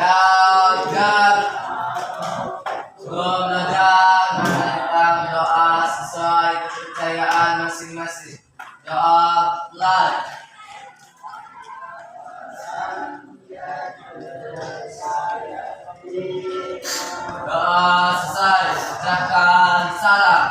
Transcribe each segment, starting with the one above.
Jajar belajar tentang doa sesuai kepercayaan masing-masing. Doa live. Doa selesai, ucapkan salam.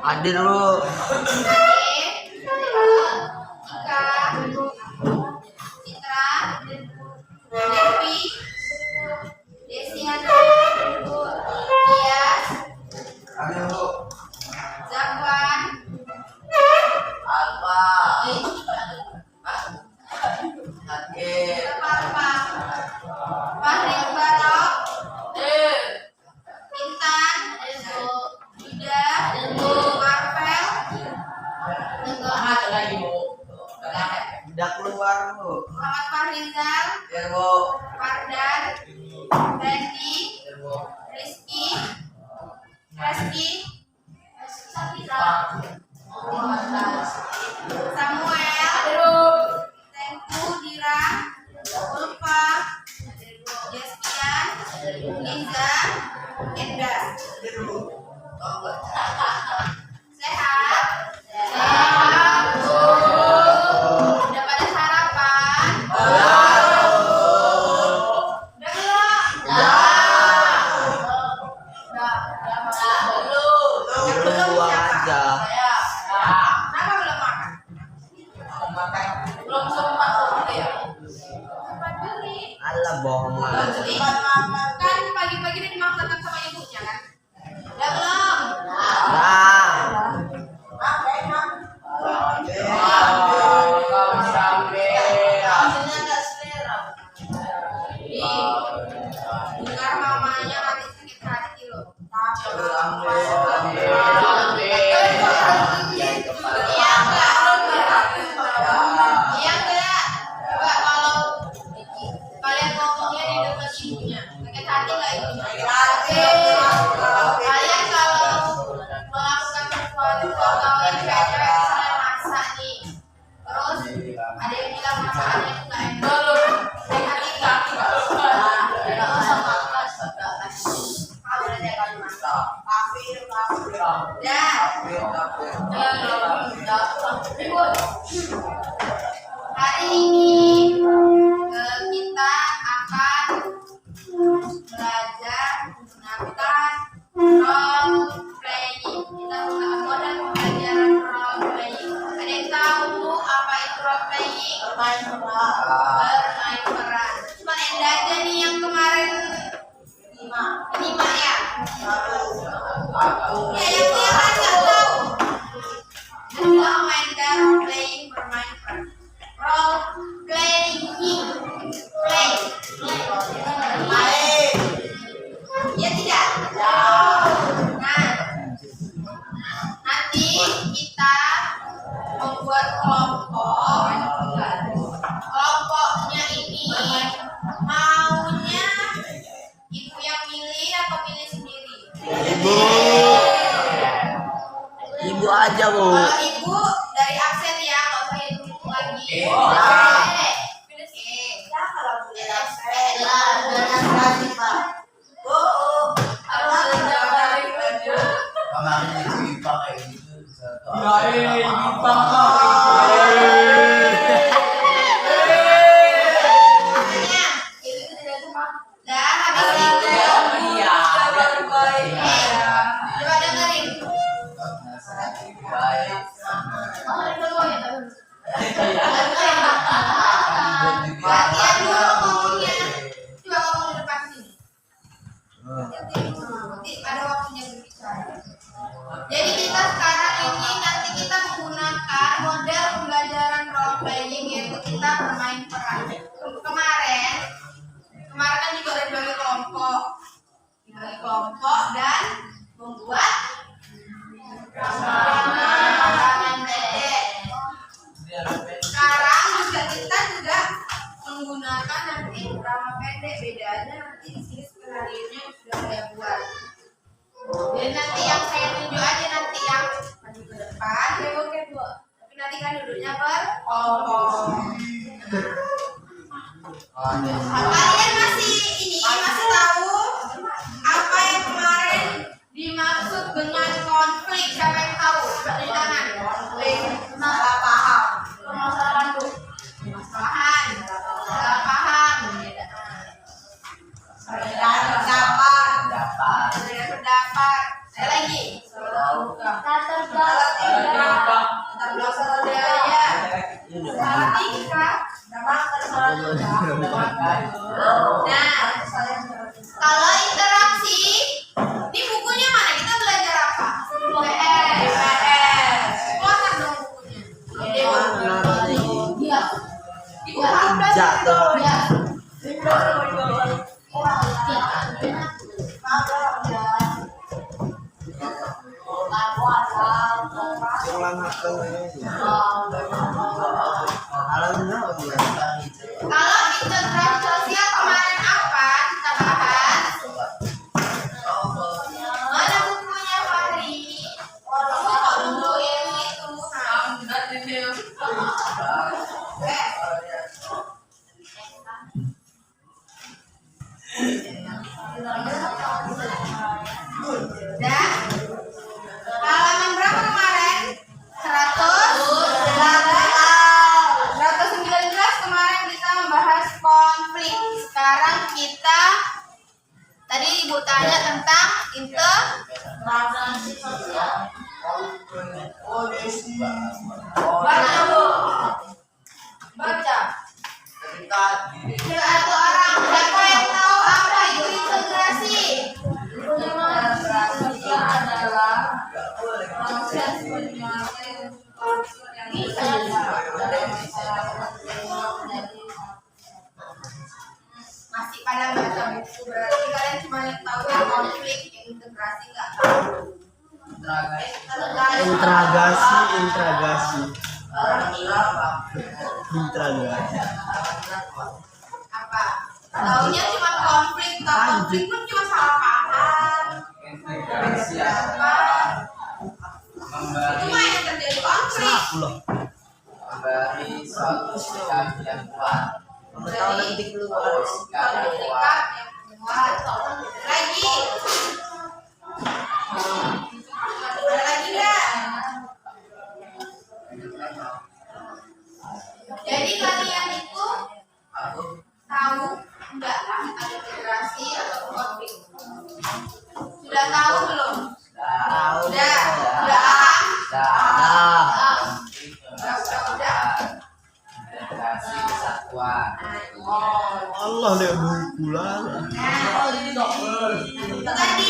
Hadir lu. Tidak keluar Bu. Muhammad Fahrizal, Ya Bu. Fardan, Randy, Rizky, Samuel, Tengku, Dira, Ulfa, Jastian, Liza, Enda. Sehat? Sehat. Udah pada sarapan? Udah belum? Belum aja. Kenapa belum makan? Belum sempat ya? Sempat beli. Alah bohong Beli. Kan pagi-pagi udah dimakan sama ibunya kan? Udah belum? Dengar mamanya nanti sakit hati loh. Iya enggak? Coba kalau kalian ngomongnya di dekat ibunya, sakit hati nggak ibunya? Kalian kalau melakukan sesuatu atau yang cewek-cewek misalnya masak nih, terus ada yang bilang masakannya itu nggak enak, sakit hati nggak? Hari ini kita akan belajar menggunakan role playing. Kita menggunakan model pembelajaran role playing. Ada yang tahu apa itu role playing? Bermain peran. Cuma Enda aja nih yang kemarin lima ya. Ya yang dia kan nggak tahu. Kita Enda role playing bermain peran. Role playing play. Ya tidak. Nah, nanti kita membuat kelompok. Kelompoknya ini maunya ibu yang milih atau milih sendiri? Ibu aja Bu. Kalau ibu dari absen ya, nggak usah hitung lagi. Kalau boleh absen. Kemarin itu IPA kayak gitu. Dah habis itu. Coba dengerin. Baik. bermain peran. Kemarin kan juga ada dibagi kelompok dan membuat gambar pendek. Sekarang juga kita juga menggunakan nanti drama pendek, bedanya nanti di sini skenarionya sudah saya buat. Dan nanti yang saya tunjuk aja nanti yang maju ke depan, tapi nanti kan duduknya berkelompok. Kalian masih tahu apa yang kemarin dimaksud dengan konflik? Siapa yang tahu? Coba di tangan. Konflik, salah paham, permasalahan bu, permasalahan, salah paham, perbedaan pendapat. Saya lagi. Latar belakang budaya. Salah tingkah. Nah, kalau interaksi di bukunya mana kita belajar apa? PS. Keluarkan dong bukunya. Di buku jatuh. Kalau integrasi sosial kemarin apa kita bahas? Mana bukunya Fahri? Kamu kok dulu yang itu? Dan halaman berapa kemarin? 119 kemarin kita membahas konflik. Sekarang kita tadi ibu tanya tentang integrasi sosial. Baca bu, baca. Satu orang, siapa yang tahu apa itu integrasi? Integrasi adalah proses penyelesaian masih pada baca buku, berarti kalian cuma yang tahu yang konflik, yang integrasi nggak tahu. Integrasi. Apa? Taunya cuma konflik, konflik pun cuma salah paham. Apa? Cuma yang terjadi konflik. Memberi suatu sikap yang kuat. Sikap yang kuat. Lagi. Ada lagi nggak? Jadi kalian itu tahu nggak ada integrasi atau konflik? Sudah tahu belum? Sudah paham? Integrasi kesatuan. Allah deh buku lah. Itu tadi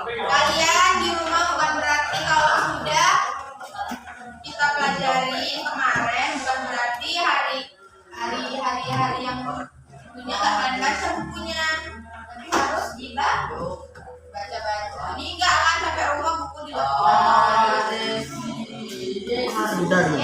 kalian di rumah bukan berarti kalau sudah kita pelajari kemarin bukan berarti hari-hari yang punya nggak kalian baca bukunya, tapi harus baca. Ini nggak akan sampai rumah buku di Udah dulu.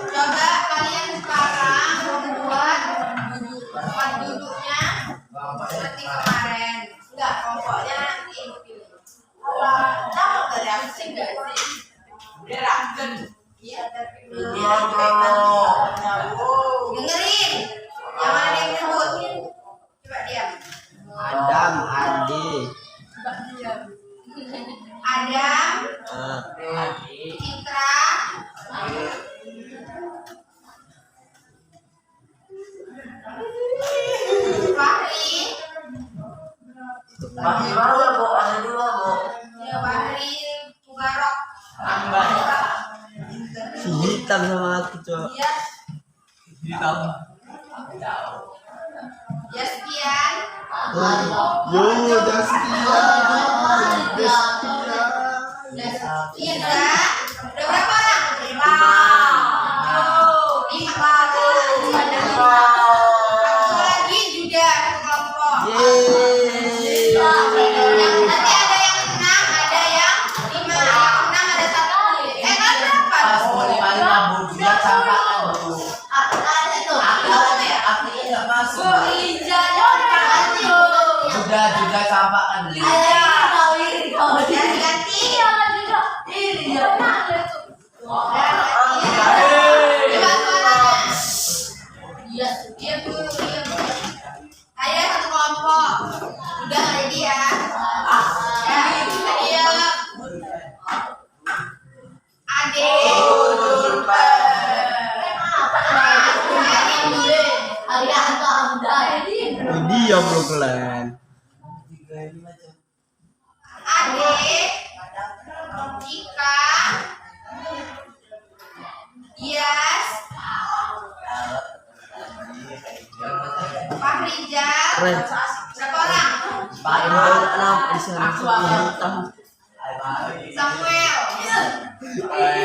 Coba kalian sekarang membuat tempat duduknya seperti kemarin. Enggak, kelompoknya nanti ibu pilih. Tahu dari aku sih enggak sih? Gerakan. Iya, tapi dengerin. Jangan ada yang nyebut. Coba diam. Adam, Adi. Adam, Adi. Citra, Fahri. Masih baru ya bu, ada dua bu. Ya Fahri, Mubarok. Si hitam sama aku cok. Iya. Hitam. Ya sekian. Yo, Jaskia. Iya udah. Udah berapa orang? 5. 5. Satu lagi juga satu kelompok. Yeay. Nanti ada yang 6, ada yang 5. Yang 6 ada 1. Kan berapa? Budak sampah dulu. Akhirnya nggak masuk. Juga sampah kan dulu. Ganti-ganti. Diam dulu, diam. Ayo satu kelompok. Udah nggak jadi ya? Ya, ayo. Adik. Dia bro kalian. Adik. Ika. Dias. Pak Rijal. Keren. Berapa orang? Samuel. Ada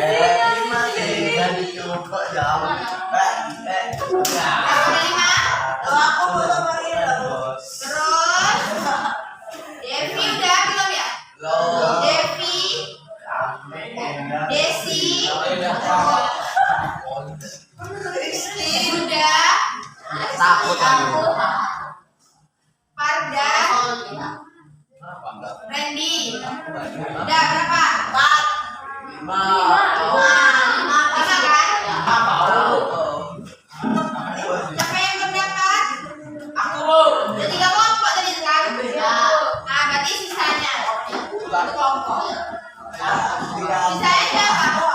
5. Terus Devi udah belum ya? Devi, Desi, udah. Takut aku. Farda, Randy, udah berapa? 5 kan? Siapa yang berdapat? Udah 3 kelompok tadi kan? Nah, berarti sisanya 1 kelompok. Sisanya siapa?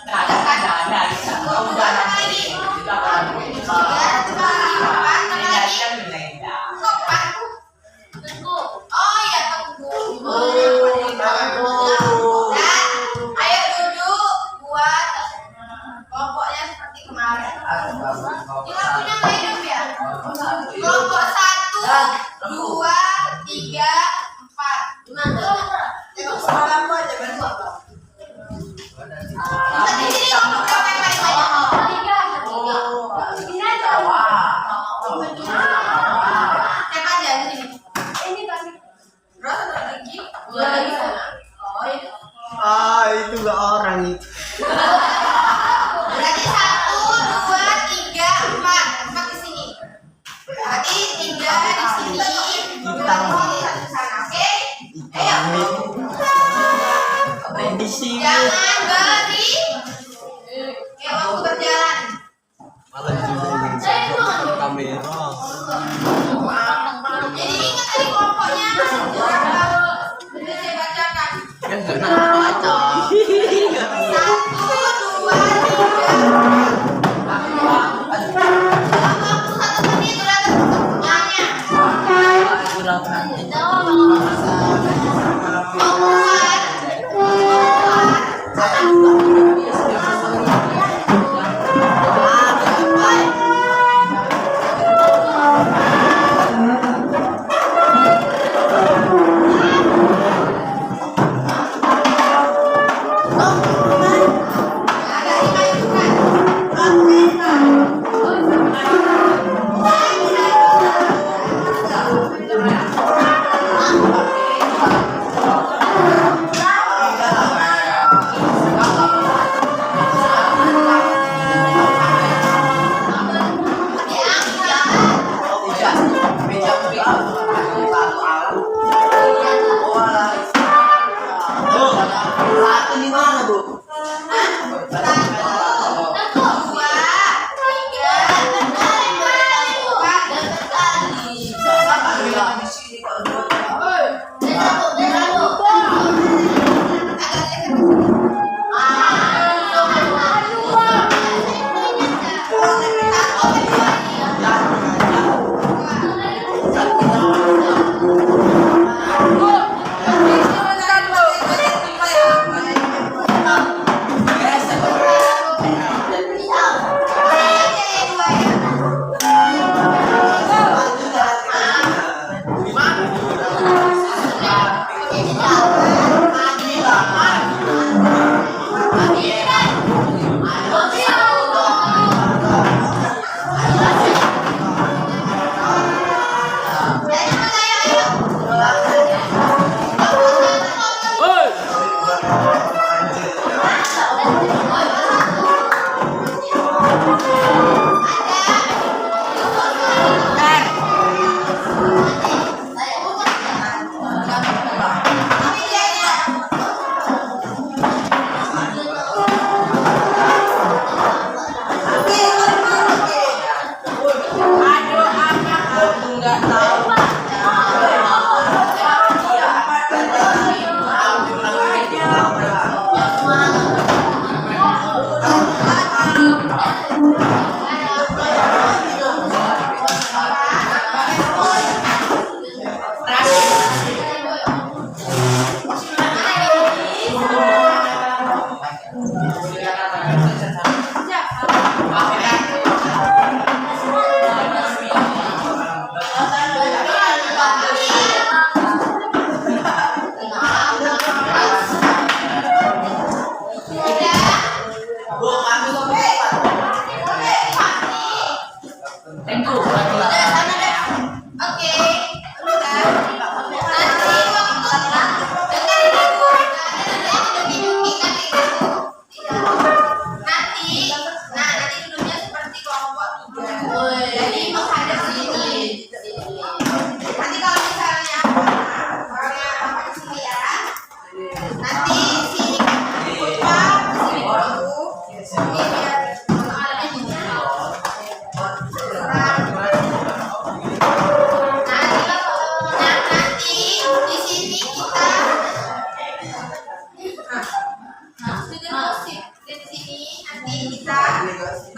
Ada kan? Udah sama lagi. Oh iya, Teguh. Dan ayo duduk buat kelompoknya seperti kemarin. Ini lagunya nggak hidup ya? Kelompok 1, 2, 3, 4. Itu semalam aja besok. Di sini kelompok berapa yang paling banyak? Siapa aja di sini? Bro, satu lagi. 2 lagi sana. Oh itu. Itu gak orang itu. Berarti 1, 2, 3, 4. 4 di sini. Berarti 3 di sini. 2 di sini, 1 di sana. Oke? Ayo. Di sini. Jangan beri. Oke, waktu berjalan. Malah juga kamera. Jadi ingat tadi kelompoknya. Berapa? Bisa saya bacakan. Yang kena baca. 1, 2, 3. Dalam waktu 1 menit udah semuanya.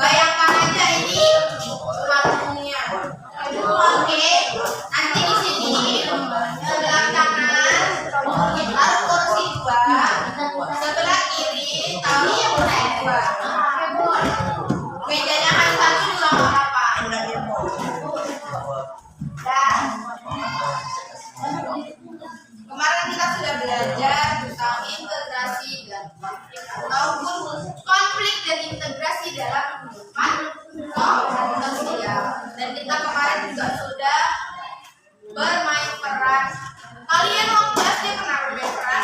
Bayangkan aja ini panggungnya. Oke, nanti di sini sebelah kanan taruh kursi 2, sebelah kiri taruh kursi 2. Mejanya kan 1 juga nggak apa-apa. Dan kemarin kita sudah belajar tentang integrasi dan maupun konflik dan integrasi dalam kehidupan sosial. Dan kita kemarin juga sudah bermain peran. Kalian waktu SD pernah bermain peran?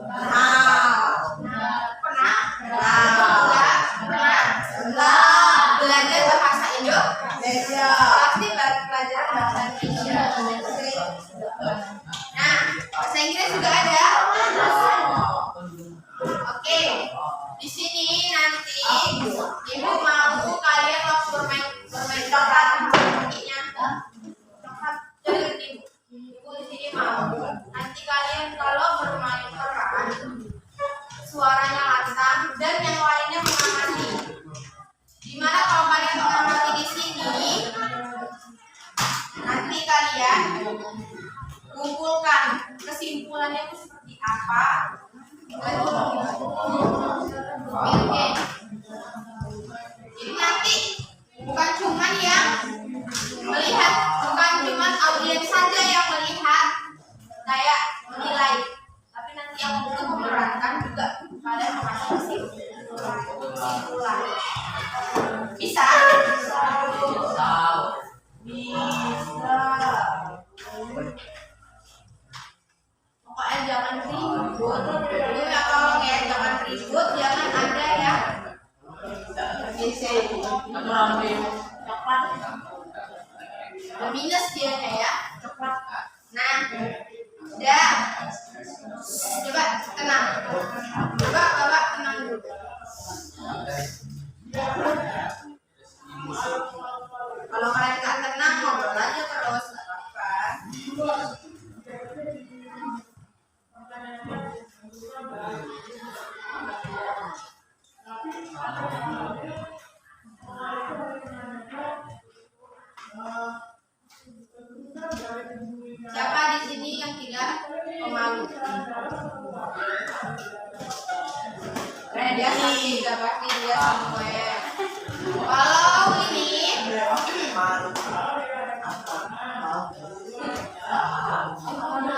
Pernah? Pernah. Belajar bahasa Indonesia. Pasti belajar bahasa Indonesia. Nah, bahasa Inggris juga ada. Oke, di sini nanti ibu mau kalian waktu bermain coklat kakinya coklat jangan ibu di sini mau nanti kalian kalau bermain peran suaranya lantang dan yang lainnya mengamati. Gimana kalau kalian mengamati di sini? Nanti kalian kumpulkan kesimpulannya itu seperti apa. Oke. Jadi nanti bukan cuman yang melihat, bukan cuman audiens saja yang melihat kayak menilai, tapi nanti yang untuk memerankan juga kalian mengasih kesimpulan. Bisa? Bisa. Pokoknya jangan ribut. Ya tolong ya, jangan ribut, jangan ada yang coklat. Minus dianya ya, coklat. Nah, udah. Coba tenang. Coba Bapak tenang dulu. Kalau kalian nggak tenang, ngobrol aja terus, nggak apa-apa. Siapa di sini yang tidak pemalu? Dia pasti, dia semua. Kalau ini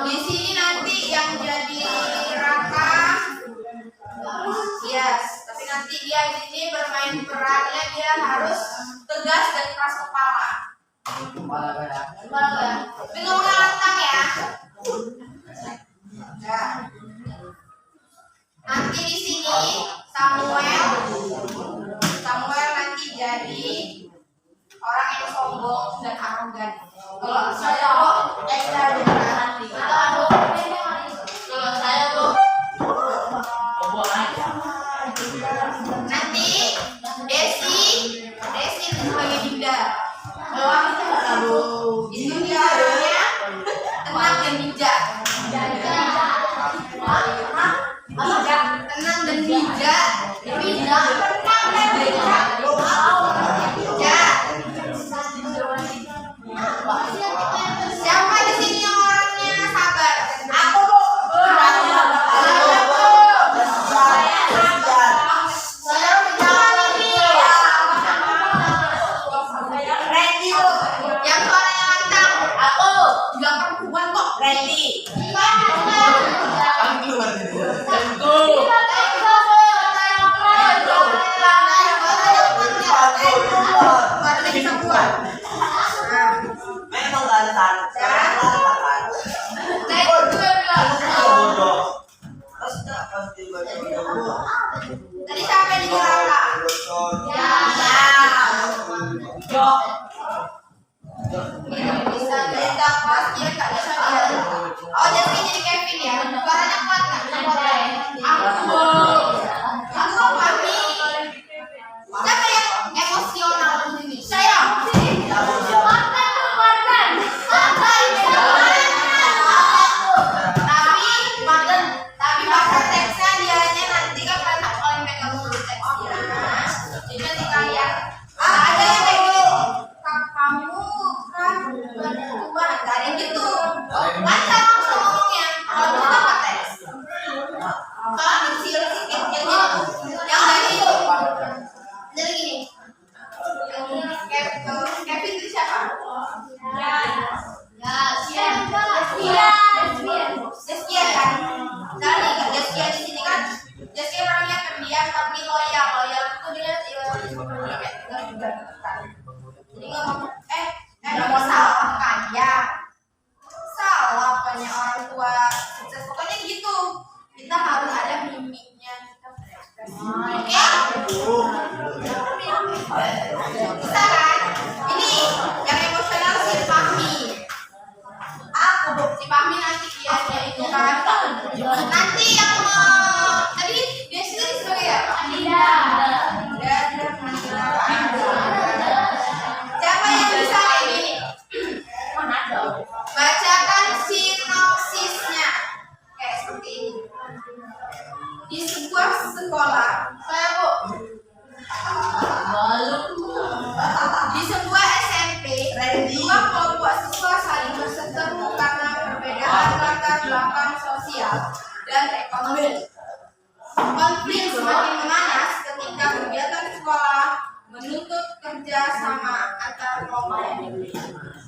di sini nanti yang jadi Raka, yes. Tapi nanti dia di sini bermain perannya dia harus tegas dan keras kepala. Tapi ngomongnya lantang ya. Ya. Nanti di sini Samuel nanti sombong dan arogan. Kalau saya kok ekstra hati. Kalau saya tuh nanti Desi sebagai Dinda. Itu dia namanya tenang dan bijak. Tenang dan bijak. Siapa di sini yang orangnya sabar? Aku, Bu. Randy, Bu. Yang suaranya lantang. Aku. Juga perempuan kok. Randy. Memang gak ada tahan. Tadi siapa yang digerakkan? Bisa cerita pas dia nggak bisa dia. Oh jadi Kevin ya. Suaranya kuat nggak? Aku Fahmi. Siapa yang emosional di sini? Saya. Tapi bahasa teksnya dianya nanti kan karena kalian megang dulu teksnya. Jadi nanti kalian ada yang kayak gini. Kamu kan tua, nggak ada yang gitu. Lancar langsung ngomongnya. Kalau kita pakai teks. Kalau kecil sedikit yang dari itu. Dari gini. Kevin itu siapa? Deskia kan? Dari Deskia di sini kan? Deskia orangnya pendiam tapi loyal. Loyal itu dia juga jadi ngomong nggak mau salah kaya, salah banyak orang tua sukses pokoknya gitu. Kita harus ada mimiknya kita berekspresi. Oke? Bisa kan? Ini yang emosional si Fahmi. Si Fahmi nanti dia itu kan. Nanti yang tadi dia sendiri sebagai ya? Siapa yang bisa kayak gini? Bacakan sinopsisnya kayak seperti ini. Di sebuah sekolah, saya Bu. Di sebuah SMP, dua kelompok siswa saling berseteru karena perbedaan latar belakang sosial dan ekonomi. Konflik semakin memanas ketika kegiatan sekolah menuntut kerja sama antar kelompok.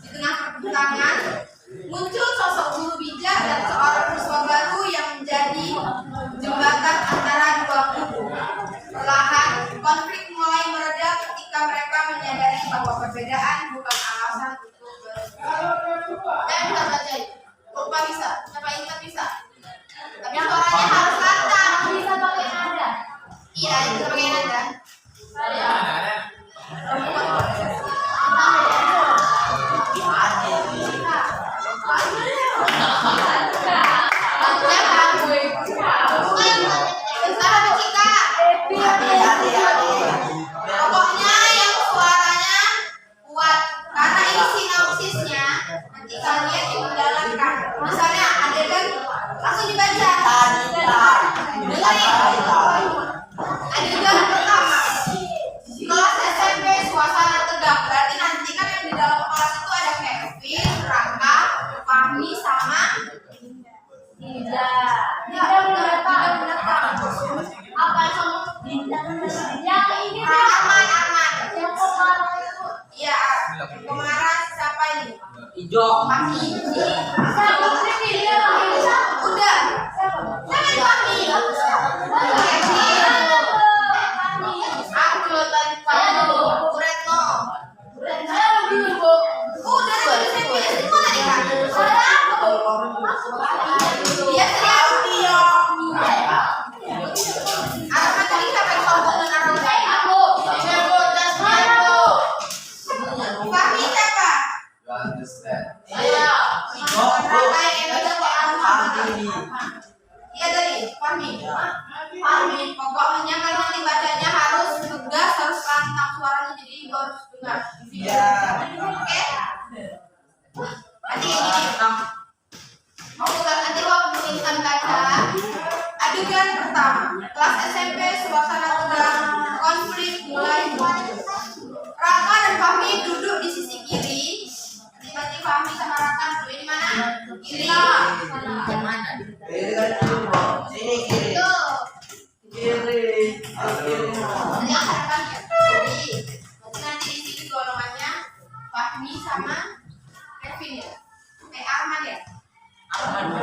Di tengah pertentangan, muncul sosok guru bijak dan seorang siswa baru yang menjadi jembatan antara dua kubu. Perlahan, konflik mulai mereda ketika mereka menyadari bahwa perbedaan bukan alasan untuk berseteru. Saya bisa baca itu. Lupa bisa, siapa ingat bisa. Tapi suaranya harus lantang. Bisa pakai nada. Iya, bisa pakai nada. Pokoknya yang suaranya kuat karena ini sinopsisnya nanti kalian yang menjalankan. Misalnya adegan langsung dibaca. Adegan pertama kelas SMP suasana tegang, berarti nanti kan yang di dalam kelas itu ada Kevin, Raka, Fahmi sama Dinda. Ya, apa yang ini Arman. Iya, kemarin siapa ini? Ijo. Fahmi. Udah. Fahmi. Aku tadi Fahmi. Retno. Udah dari SMP semua tadi kan. Dia Arman tadi siapa yang sombong dan arogan? Aku. Fahmi siapa? ibu harus dengar. Iya. Oke? Nanti gini. Mau bukan nanti waktu insan baca adegan pertama kelas SMP suasana tegang konflik mulai Raka dan Fahmi duduk di sisi kiri berarti Fahmi sama Raka duduk di mana? Kiri Yang mana? Sini kiri. tuh Kiri. nanti akan ya kiri berarti nanti di sini golongannya Fahmi sama Kevin ya Arman ya Arman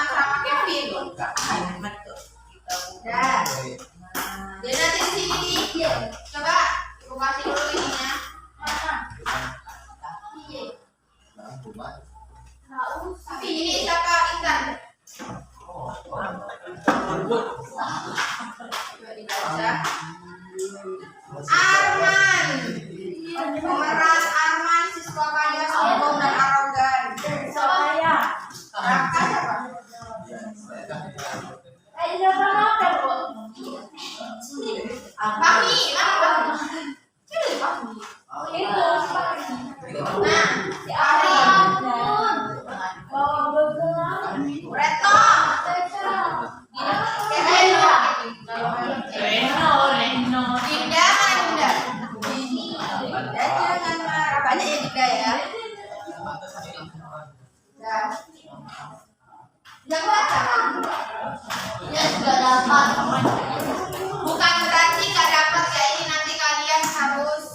sama Kevin. Dah. Jadi nanti di sini nih, coba ibu kasih dulu ininya. Tapi ini siapa Intan? Coba dibaca. Arman. Pemeran Arman siswa kaya sombong dan arogan. Raka siapa? Fahmi, mana Fahmi? Sini Fahmi. Nah, si Ari. Retno. Reno. Dinda mana Dinda? Dinda jangan marah. Banyak ya Dinda ya. Dah. Jangan baca. Ya sudah dapat. Bukan berarti gak dapat ya ini nanti kalian harus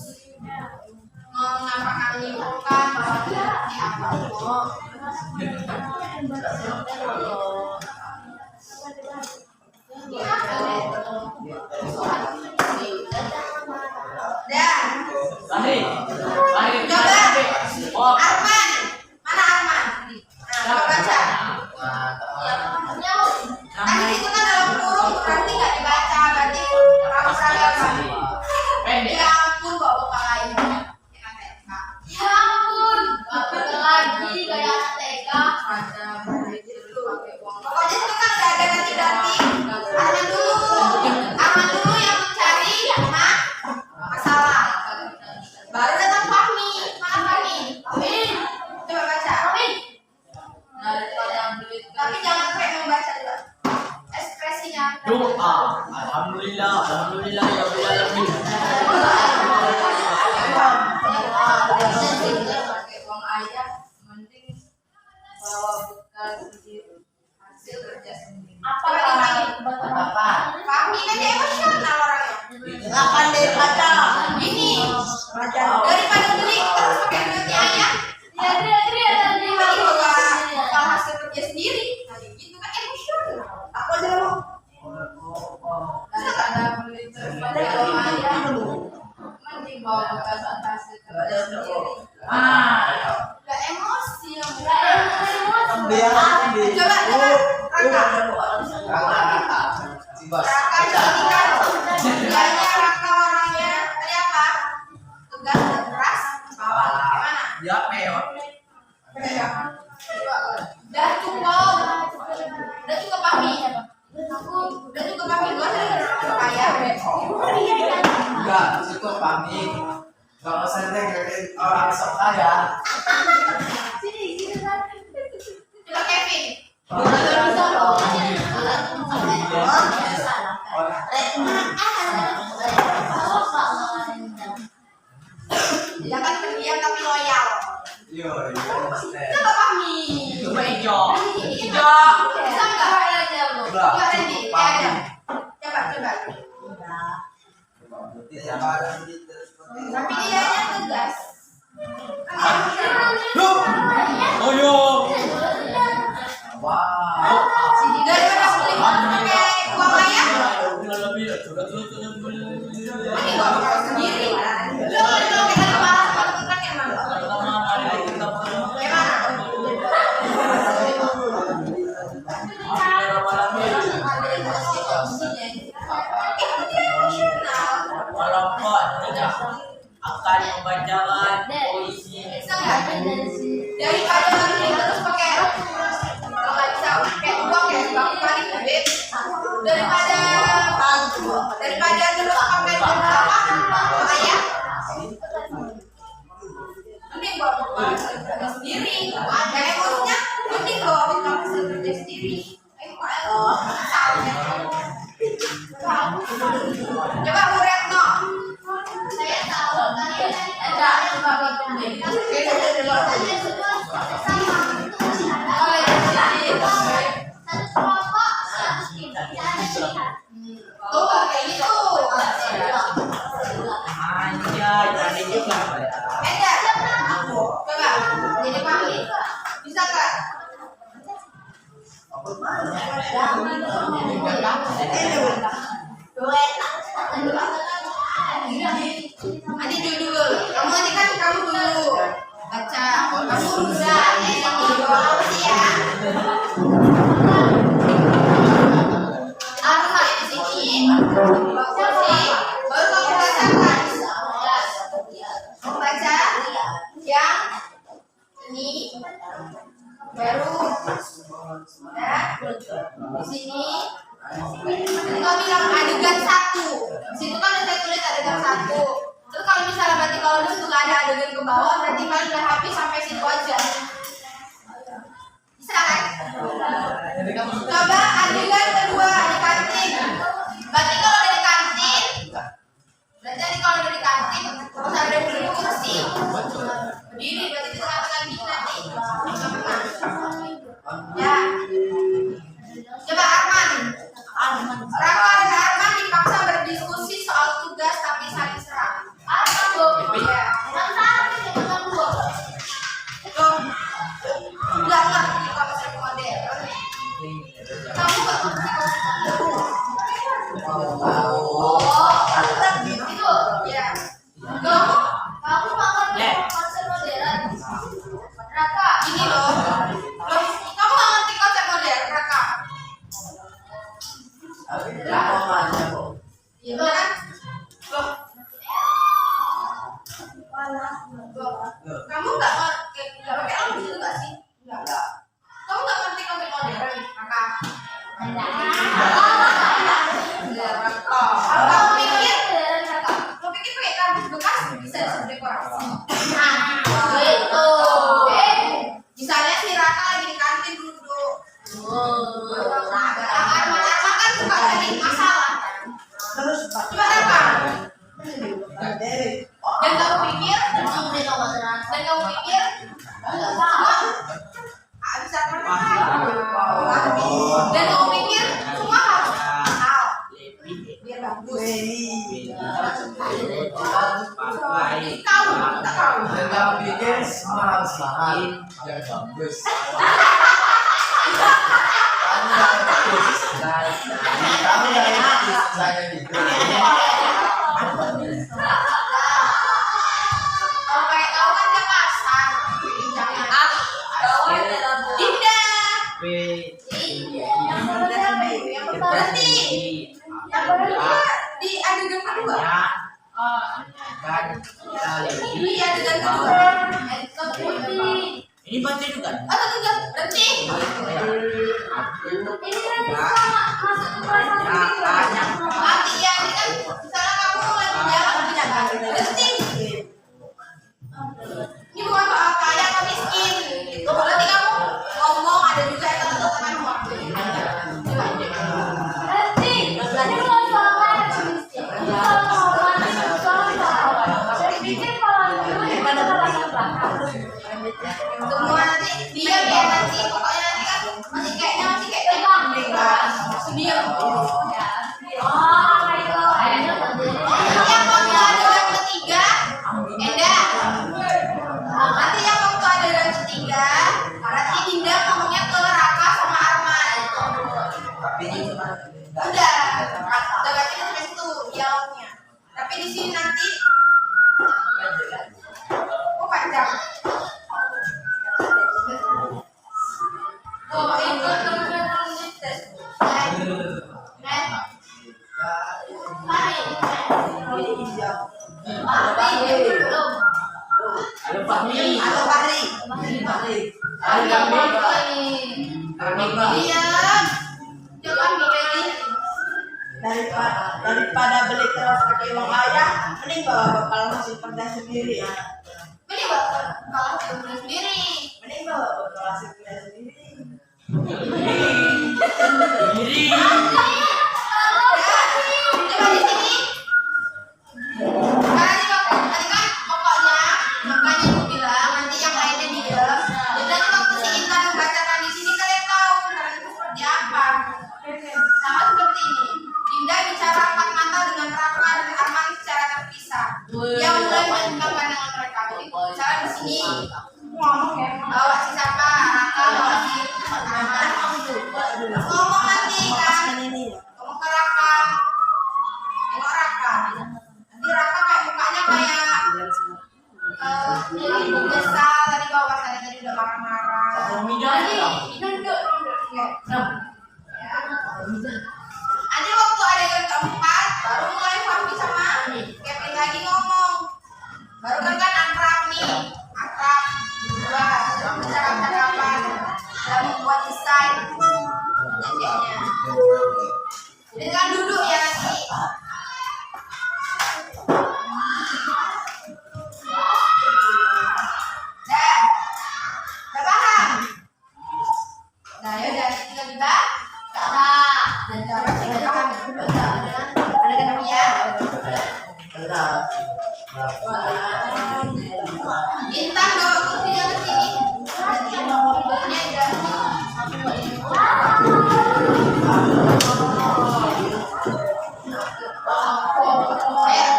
mengapakan lingkungan bahwa seperti apa kok. Dah. Coba. Arman. Mana Arman? Nah, coba baca. Tadi itu kan dalam kurung berarti nggak dibaca, berarti kamu seragam. Ya ampun, bawa lain. Ya ampun, bapak lagi kayak TK. Pokoknya itu kan nggak ada ganti-ganti. Arman dulu yang mencari masalah. Baru datang Fahmi. Mana Fahmi? Coba baca. Tapi jangan kayak membaca juga. Ekspresinya. Doa. Alhamdulillah ya Rabbil alamin. Pakai uang ayah, mending bawa bekal sendiri. Hasil kerja sendiri. Apa? Kami kan emosional orangnya. Silakan dibaca. Ini Baca. daripada beli terus pakai duitnya ayah. Mending bawa bekal hasil kerja sendiri. Nah, gitu kan emosional. Aku aja mau. Daripada beli terus pakai uang ayah. Mending bawa bekal hasil kerja sendiri. Gak emosi yang Coba Raka. Si bos. Raka ini kan dianya Raka orangnya tadi apa? Tegas dan keras. Bawah. Gimana? Ya mewah. Udah cukup. Udah cukup Fahmi. Udah cukup Fahmi. Gua sering orang kaya. Enggak, cukup pamit. Kalau saya orang sok kaya. Coba Kevin. Dia kan pendiam tapi loyal. Yo. Coba Fahmi. Coba hijau. Bisa nggak? Coba Randy. Adam. Coba. Tapi dia tegas. Oh yo. Wow. Daripada beli pakai uang ayah, ini gua bekal sendiri. Lo kalau kita malas kalau bukan yang mana? Akan membacakan puisi. Daripada beli terus pakai kalau nggak bisa pakai uang ya bang balik duit daripada terus pakai duit apa ayah Tuh, kayak gitu. Anjay, berani juga. Eda, coba jadi panggil. Bisa nggak? Adi dulu. Kamu tadi kan kamu dulu baca. Kamu udah ya. Aku sampai di sini. Baru kamu bacakan. Kamu baca yang ini baru ya di sini. Nanti kau bilang adegan 1. Di situ kan udah saya tulis adegan 1. Terus kalau misalnya berarti kalau itu nggak ada adegan ke bawah, berarti kan udah habis sampai situ aja. Bisa kan? Coba adegan kedua di kantin. Berarti kalau dari kantin, harus ada dulu kursi. Berdiri, berarti kita katakan gini nanti. Ya. Coba Arman. Raka dan Arman dipaksa berdiskusi soal tugas tapi saling serang. Arman tuh. Ya. Tuh. Enggak ngerti kalau saya modern. Kamu nggak ngerti kalau itu ya. Kamu konsep modern. Raka, ini loh. Kamu nggak ngerti konsep modern, Raka. Iya kan? Loh. Kamu nggak pakai alam gitu nggak sih? Enggak. Kamu nggak ngerti konsep modern, Raka? Kamu pikir pakai kardus bekas bisa disebut dekorasi? Gitu. Misalnya si Raka lagi di kantin duduk. Arman kan suka cari masalah. Coba Raka. Dan kamu pikir bisa dan kamu pikir semua harus mahal biar bagus. Kamu pikir semua harus mahal biar bagus. Kamu dari saya gitu. Kalau kayak kau kan dia kasar. Jangan. Dinda. Berarti yang kedua di adegan kedua. Ini adegan kedua. Ini berarti juga. Oh, enggak, berhenti. Ini kan sama masuk ke kelas nanti ya, ini kan misalnya kamu lagi jalan berhenti. Ini bukan soal kaya atau miskin. Berarti kamu ngomong ada juga yang teman-teman waktu. Berhenti. Berarti kalau soal kaya atau miskin. Saya pikir kalau itu pada latar belakang. Semua nanti diam ya nanti pokoknya nanti kan masih kayak tegang deh guys. Diam. Yang waktu adegan ketiga, Enda. Nanti yang waktu adegan ketiga, berarti Dinda ngomongnya ke Raka sama Arman. Udah berarti sampai situ dialognya. Tapi di sini nanti, panjang. Oh, itu teman-teman tes. Daripada beli terus pakai uang ayah, mending bawa bekal hasil kerja sendiri ya. Ini bakal kalah sendiri. Mending bawa bekal hasil kerja sendiri. Diri. Coba di sini. Tadi kan ngomong ya. Bawa si siapa? Raka bawa si ngomong nanti kan. Ngomong ke Raka. Ngomong Raka. Nanti Raka kayak mukanya kayak biasa tadi bawa sana tadi udah marah-marah. Nanti waktu adegan keempat baru mulai Fahmi sama Kevin lagi ngomong. Baru kan akrab nih, akrab berdua cakap-cakapan dalam membuat desain nyanyiannya. Jadi kan duduk ya nanti. Udah paham? Nah yaudah tinggal dibaca. Dan cara tinggal ada kenabian. Intan bawa kursinya ke sini. Nanti nomornya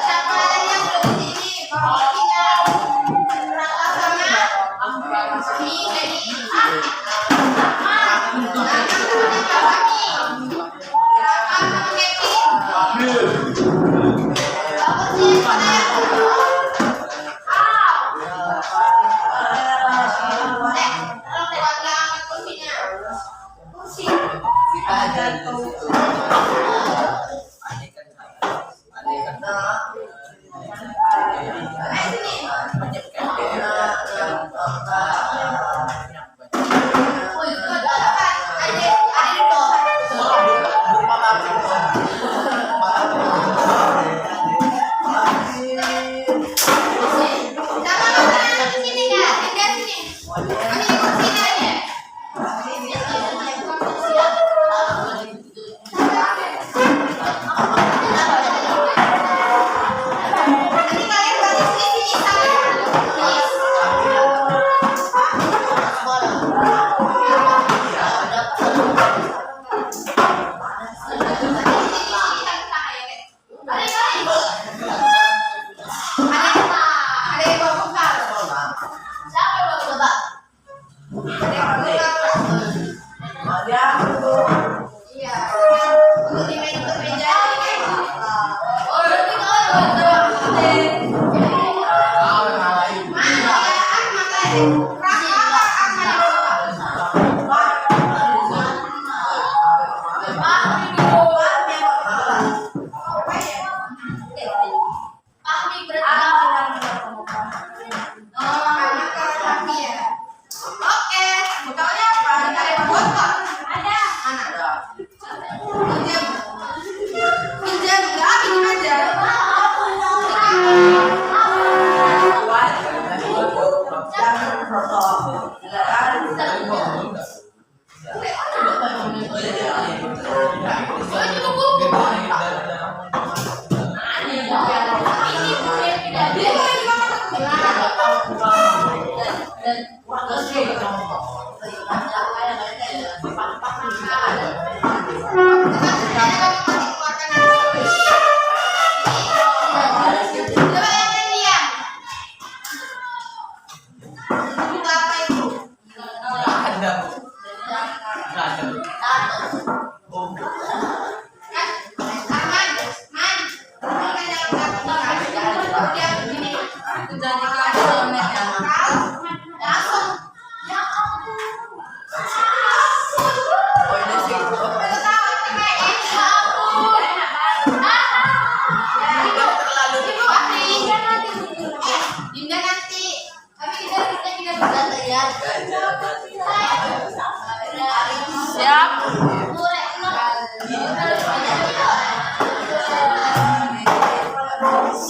siapa tadi yang belum di sini? Bawa kursinya. Raka sama ini jadi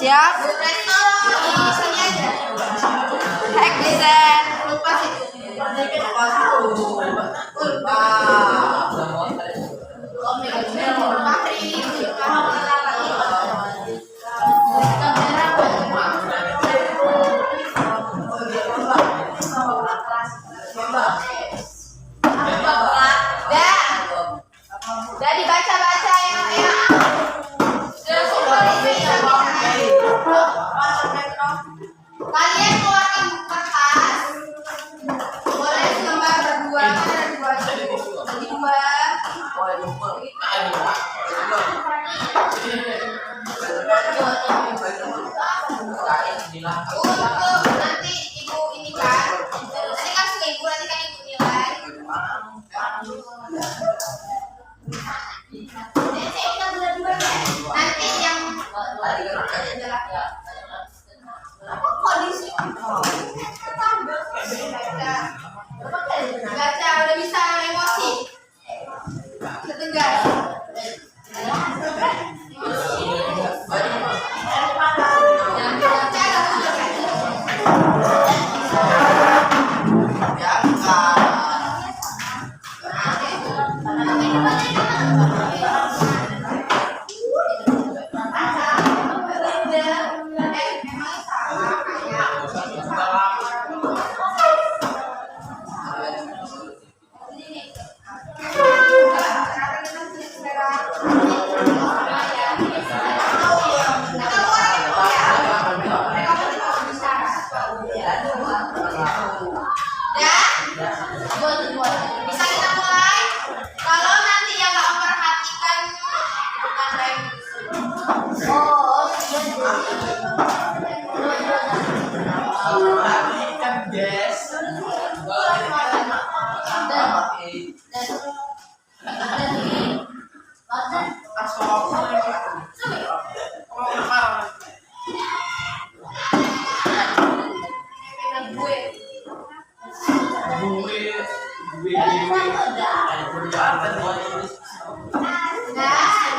Siap? Di sini aja. Hack desain. Lupa sih. Udah dibaca-baca yang kalian keluarkan kertas Untuk nanti ibu ini kan, nanti kasih ke ibu, nanti kan ibu nilai. Nanti yang kondisi baca udah bisa emosi setengah bisa kita mulai. Kalau nanti yang nggak memperhatikan bukan baik.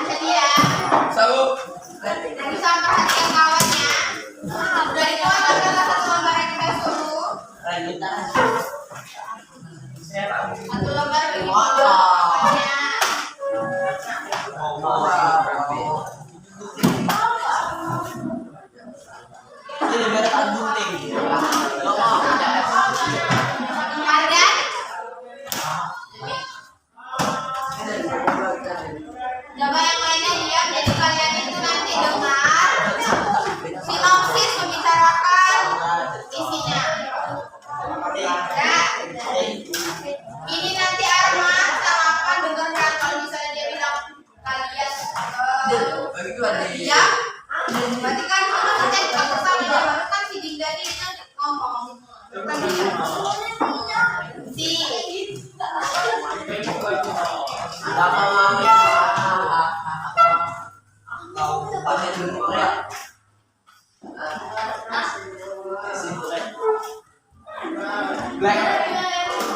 Jadi ya, bisa perhatikan kawannya. Dari kawan adalah satu lembar yang kita suruh. Satu lembar bagi kawannya. Ada? Coba yang lainnya diam, jadi kalian itu nanti dengar sinopsis membicarakan isinya. Ya. Ini nanti Arman sama apa dengarkan kalau misalnya dia bilang kalian diam, berarti kan kita cek bersama baru kan si Dinda ini ngomong. Bukan diam.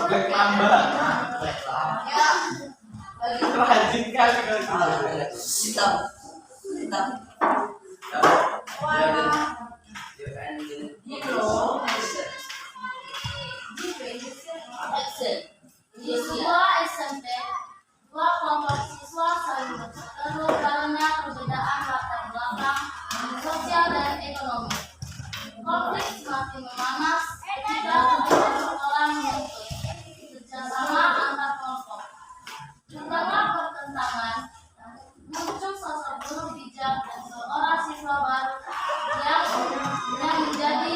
Black Mamba. Ya. Rajin kali Di sebuah SMP, dua kelompok siswa saling berseteru karena perbedaan latar belakang sosial dan ekonomi. Konflik semakin memanas ketika kedua sekolah menuntut kerjasama antar kelompok. Di tengah pertentangan, muncul sosok guru bijak dan seorang siswa baru yang menjadi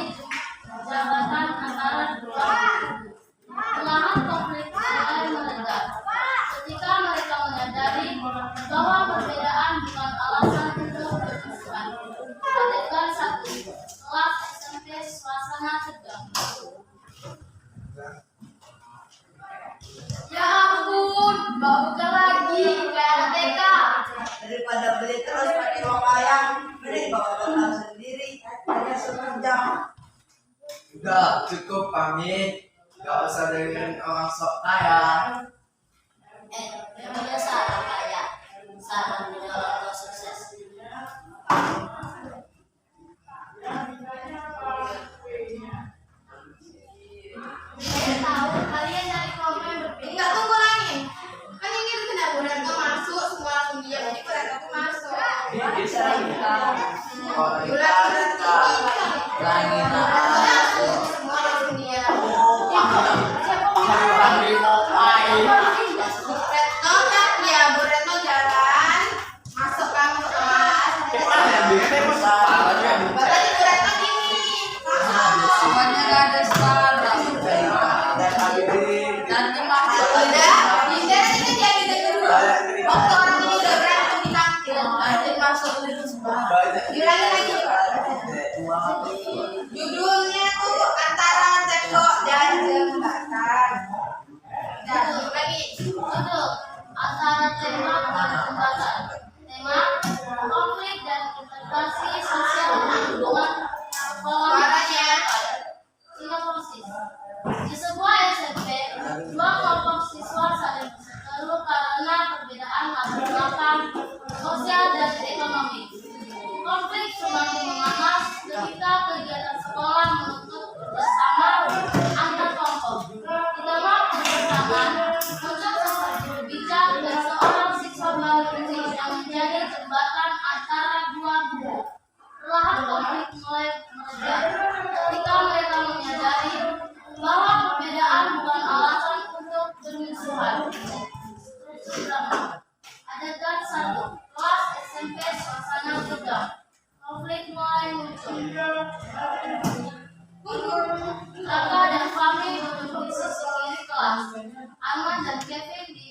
jabatan antara dua guru. Perlahan konflik mulai mereda ketika mereka menyadari bahwa perbedaan bukan alasan untuk bermusuhan. Adegan 1, kelas SMP suasana tegang. Ya ampun, buka lagi kayak TK. Daripada beli terus pakai uang ayam, mending bawa bekal sendiri hanya sejam. Udah cukup pamit. Gak usah dengerin orang sok kaya. Namanya saran kaya, saran punya orang tua sukses. Saya tahu kalian dari kelompok yang berbeda. Enggak, tunggu lagi. Kan ini udah Buretno masuk, semua langsung diam. Jadi Buretno tuh masuk. Buretno masuk, semua langsung diam. Buretno jalan, masuk kan ke kelas. Tadi Buretno gini. Pokoknya gak ada sekarang. Nanti masuk. Udah, Dinda nanti kan dia ada dulu. Waktu orang ini udah berantem di kantin. Nanti masuk dulu semua. Bilangin lagi. Judulnya tuh antara tembok dan jembatan. Dan lagi Judul antara tembak dan jembatan. Tema konflik dan integrasi sosial hubungan suaranya. Singkat persis. Di sebuah SMP, dua kelompok siswa saling berseteru karena perbedaan latar belakang sosial dan ekonomi. Konflik semakin memanas ketika kegiatan sekolah menuntut bersama antar kelompok. Di tengah perpecahan, muncul sosok juru bijak dan seorang siswa baru yang menjadi jembatan antara dua kubu. Perlahan konflik mulai mereda ketika mereka menyadari bahwa perbedaan bukan alasan untuk bermusuhan. Adegan 1. Kelas SMP suasana tegang. Konflik mulai muncul. Kakak dan Fahmi duduk di sisi kiri kelas. Arman dan Kevin di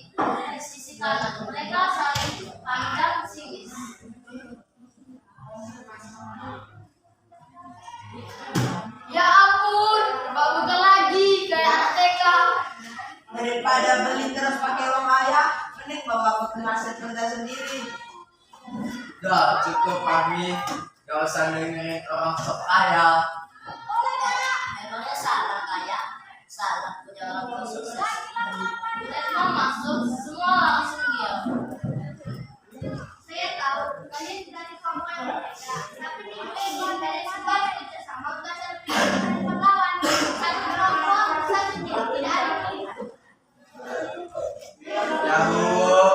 sisi kanan. Mereka saling pandang sinis. Ya ampun, bagus lagi kayak anak TK. Daripada beli terus pakai uang ayah, mending bawa bekal hasil kerja sendiri. Udah cukup pamit. Gak usah dengerin orang sok kaya. Emangnya salah kayak salah punya orang tua sukses. Retno masuk, semua langsung diam. Saya tahu kalian dari kampung yang berbeda, tapi tujuan dari sebuah kerjasama bukan serta pahlawan. Satu kelompok, satu tim, tidak ada pilihan. Jauh.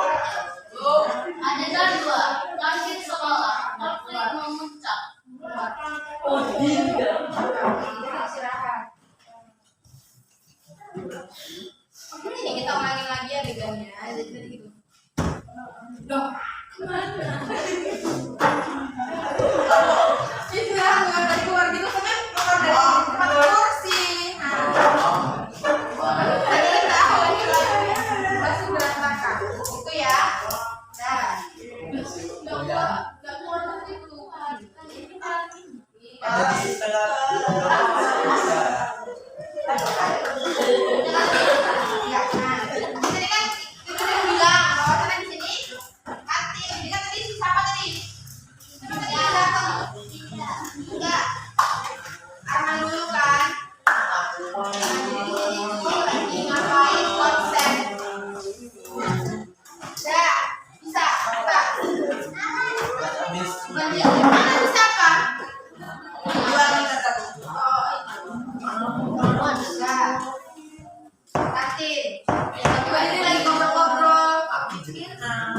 Adegan 2. Kantin sekolah. Konflik memuncak. Istirahat. Ini kita ulangin lagi adegannya. Jadi gitu. Dong, kemana? Itu lah, keluar dari keluar gitu kan keluar dari tempat kursi. Tadi kita awalnya masih berantakan. Itu ya. Nah, nggak keluar dari itu. Jadi setengah. Tadi kan itu udah bilang bahwa karena di sini hati. Jadi kan tadi siapa tadi? Tadi datang. Enggak. Arman dulu kan. Jadi lagi ngapain konsep. Dah, bisa. Habis. Bukan dia. Mana bisa apa? Dua kita tahu. Oh, bisa. Kantin. Yang kedua ini lagi ngobrol-ngobrol. Dah.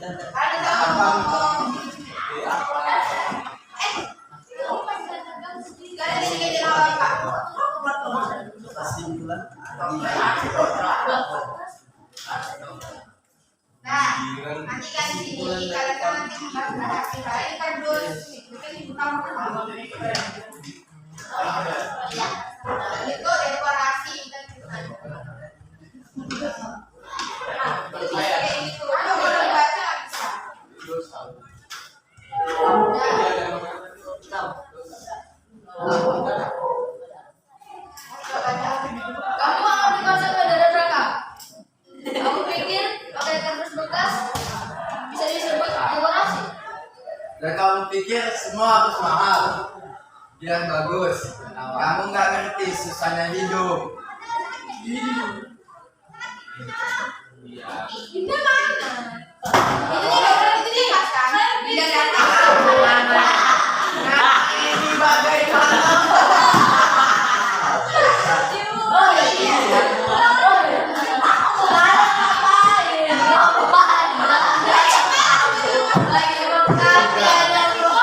Ada sama ngomong. Gak ada di sini apa? Nah, nanti kan di sini kalian kan nanti membahas kalian kardus. Mungkin ibu kamu itu dekorasi dan kayak gitu. Kalau boleh baca bisa. Kamu mau di konsep dari berapa? Kamu pikir pakai kardus bekas bisa disebut dekorasi? Dan kamu pikir semua harus mahal biar bagus. Kamu nggak ngerti susahnya hidup. Ini mana? Itu dia mas kan? Dia datang. Nah, ini bagaimana? Lagi makan dia ada dia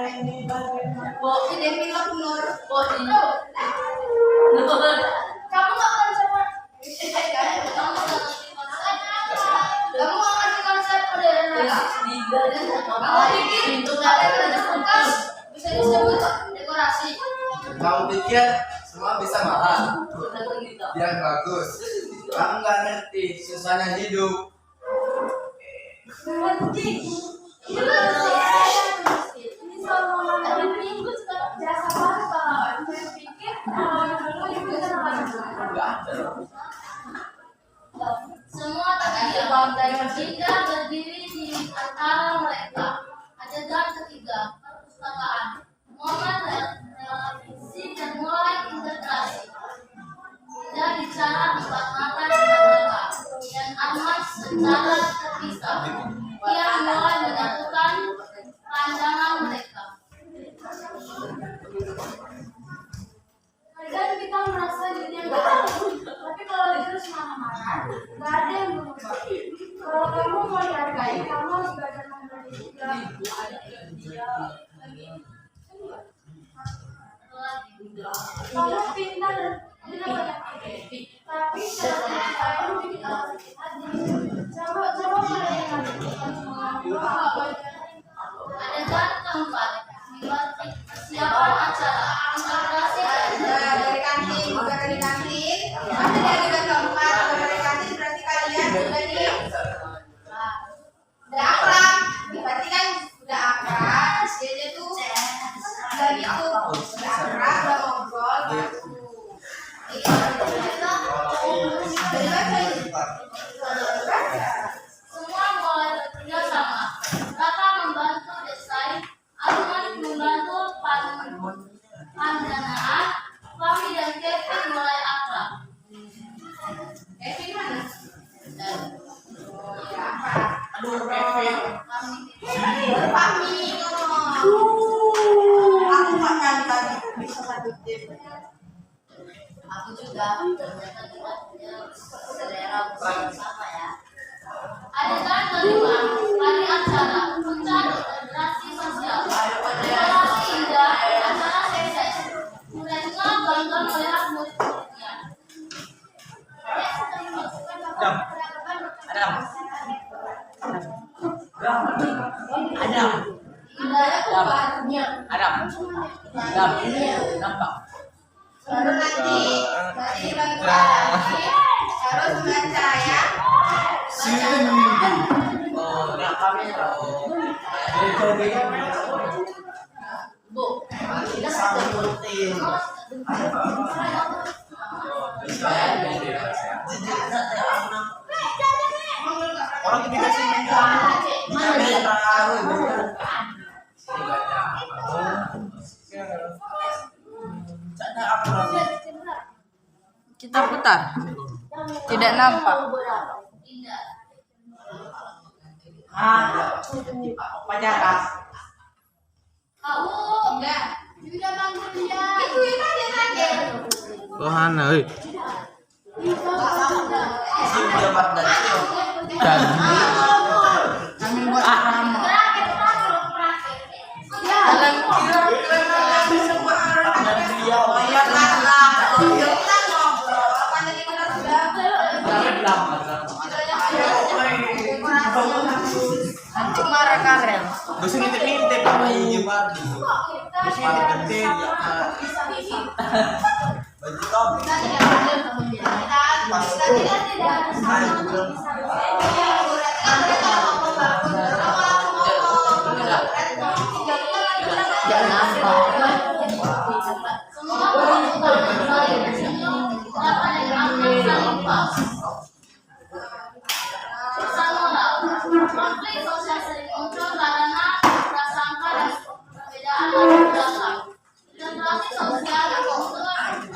ini bagaimana? Ide film Nur. Itu. Kamu nggak akan sama. Kamu nggak ngerti konsep. Kamu nggak ngerti konsep modernisasi. Kamu pikir itu nggak ada kulkas bisa disebut dekorasi. Kamu pikir semua bisa mahal? Biar bagus. Kamu nggak ngerti susahnya hidup. Semua terdiam dan tidak berdiri di antara mereka. Adegan ketiga, perpustakaan. Momen relasi dan mulai integrasi. Tidak bicara empat mata dengan mereka dan amat secara terpisah. Ia mulai menyatukan pandangan mereka. Kadang kita merasa dirinya nggak tahu, tapi kalau terus marah-marah, nggak ada yang berubah. Kalau kamu mau dihargai, kamu harus belajar memberi juga. Kamu pintar dan tidak banyak ide, tapi cara kamu bikin orang sakit hati. Coba kalian lakukan semua. Adegan keempat, dibatik persiapan acara, integrasi Dari kantin, bukan dari kantin. Kan dari adegan keempat, kalau dari kantin berarti kalian udah akrab. Berarti kan udah akrab. Jadi tuh dari itu udah akrab, udah ngobrol, baru. semua mulai bekerja sama. Raka membantu desain, Arman membantu pendanaan, Fahmi dan Kevin mulai akrab. Kevin mana? Aduh, Kevin. Fahmi. Aku nggak nyangka bisa satu tim. Aku juga ternyata kita punya selera musik sama ya. Adegan kelima, hari acara, mencari integrasi sosial, relasi indah, acara sukses. Mereka bangga melihat murid-muridnya. Baru nanti bantu lagi harus membaca ya. Bu, Ini sama rutin. Orang ini dikasih mental. Kita putar. Tidak nampak. tidak. Pacaran. Kamu enggak. Sudah bangun dia. Itu aja tadi. Oh, Hana, euy. Jabat dan Kami buat nama. Terakhir, terakhir. Dalam kira-kira semua orang Dan dia bayar lah. Kita ngobrol. Apa tadi kita sudah? Nanti marah Karel. Dosen ngintip-ngintip apa ini, Pak? Kita ngintip-ngintip. Baju kamu. semua kebutuhan saling bersenyum dapat dilakukan saling pas. Pesan moral, konflik sosial sering muncul karena prasangka dan perbedaan latar belakang. Integrasi sosial untuk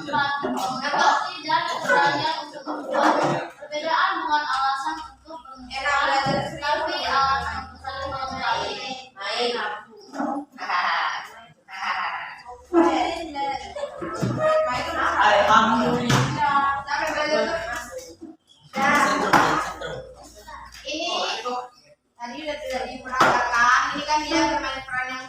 empati dan keberanian untuk berubah. Perbedaan bukan alasan untuk bermusuhan, tapi alasan untuk saling melengkapi. Alhamdulillah. Sampai belajar terus. Ini tadi udah tidak diperagakan. Ini kan dia bermain peran yang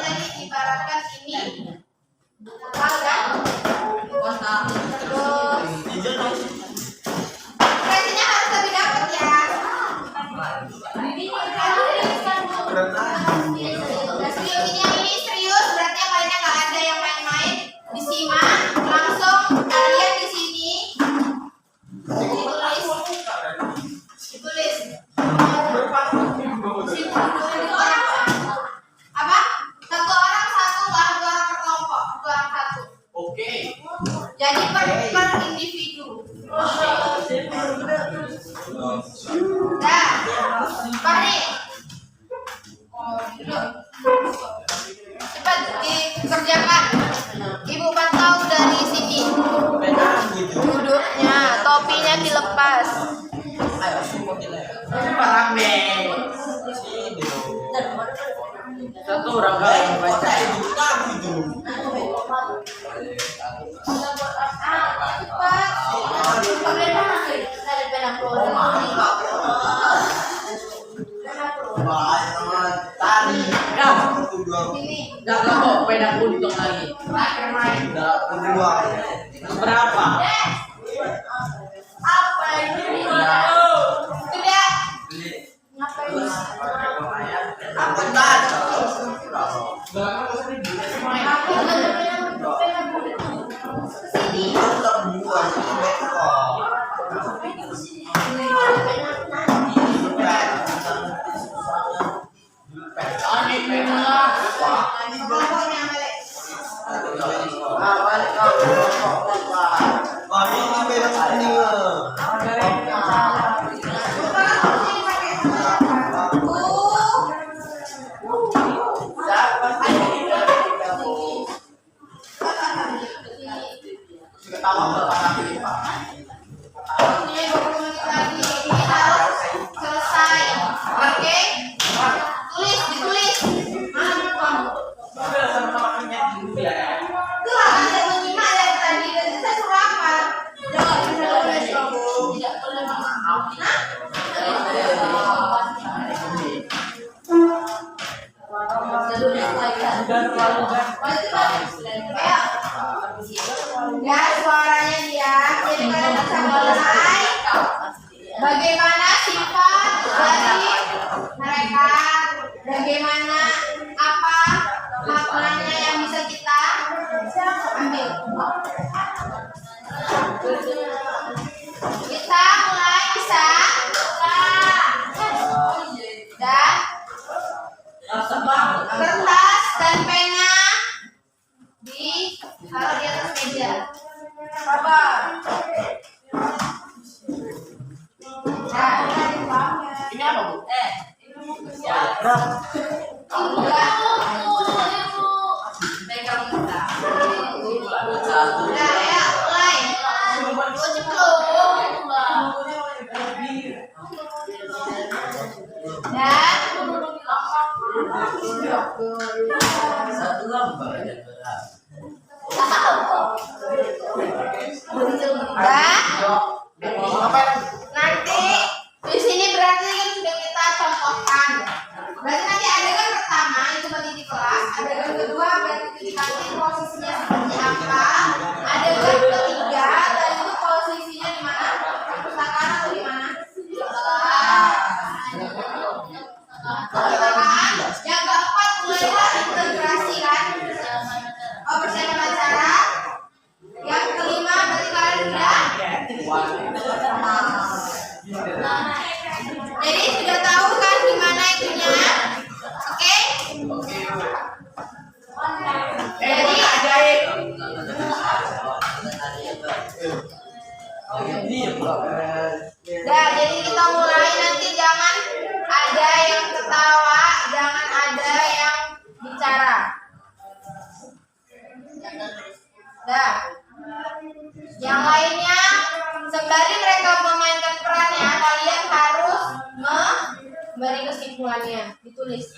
tadi ibaratkan ini hal kan? Terus ekspresinya harus lebih dapat ya. Serius ini serius, berarti yang lainnya nggak ada yang main-main. Disimak langsung kalian di sini ditulis. Apa? Satu orang satu, dua orang per kelompok, dua orang satu. Oke. Jadi per individu. Dah, Fahri. Cepat dikerjakan. Ibu pantau dari sini. Duduknya, topinya dilepas. Ayo, semua kita. Rame. Satu orang yang baca itu gitu. Tari. Ya. Jaga kok peda untung lagi. Terakhir main. Kedua. Berapa? Apa ini? Sudah. Ngapain? Apa tadi? Kesini. Ya, suaranya dia. Jadi kalian bisa mulai. Bagaimana sifat dari mereka? Bagaimana apa maknanya yang bisa kita ambil? Kita mulai bisa. Dan kertas dan pena taruh di atas meja. Sabar. Ini apa, Bu? Udah ya, mulai. Satu lembar aja. Nanti di sini berarti kan sudah kita contohkan. Berarti nanti adegan pertama itu berarti di kelas, adegan kedua berarti di kantin posisinya seperti apa, adegan ketiga tadi itu posisinya di mana? Perpustakaan atau di mana? Perpustakaan. Yang keempat mulailah integrasi kan? Oh, persiapan acara. Yang kelima berarti kalian sudah. Jadi sudah tahu kan gimana itunya? Oke? Jadi jadi kita mulai, nanti jangan ada yang ketawa, jangan ada yang bicara. Yang lainnya, sembari mereka memainkan perannya, kalian harus memberi kesimpulannya, ditulis.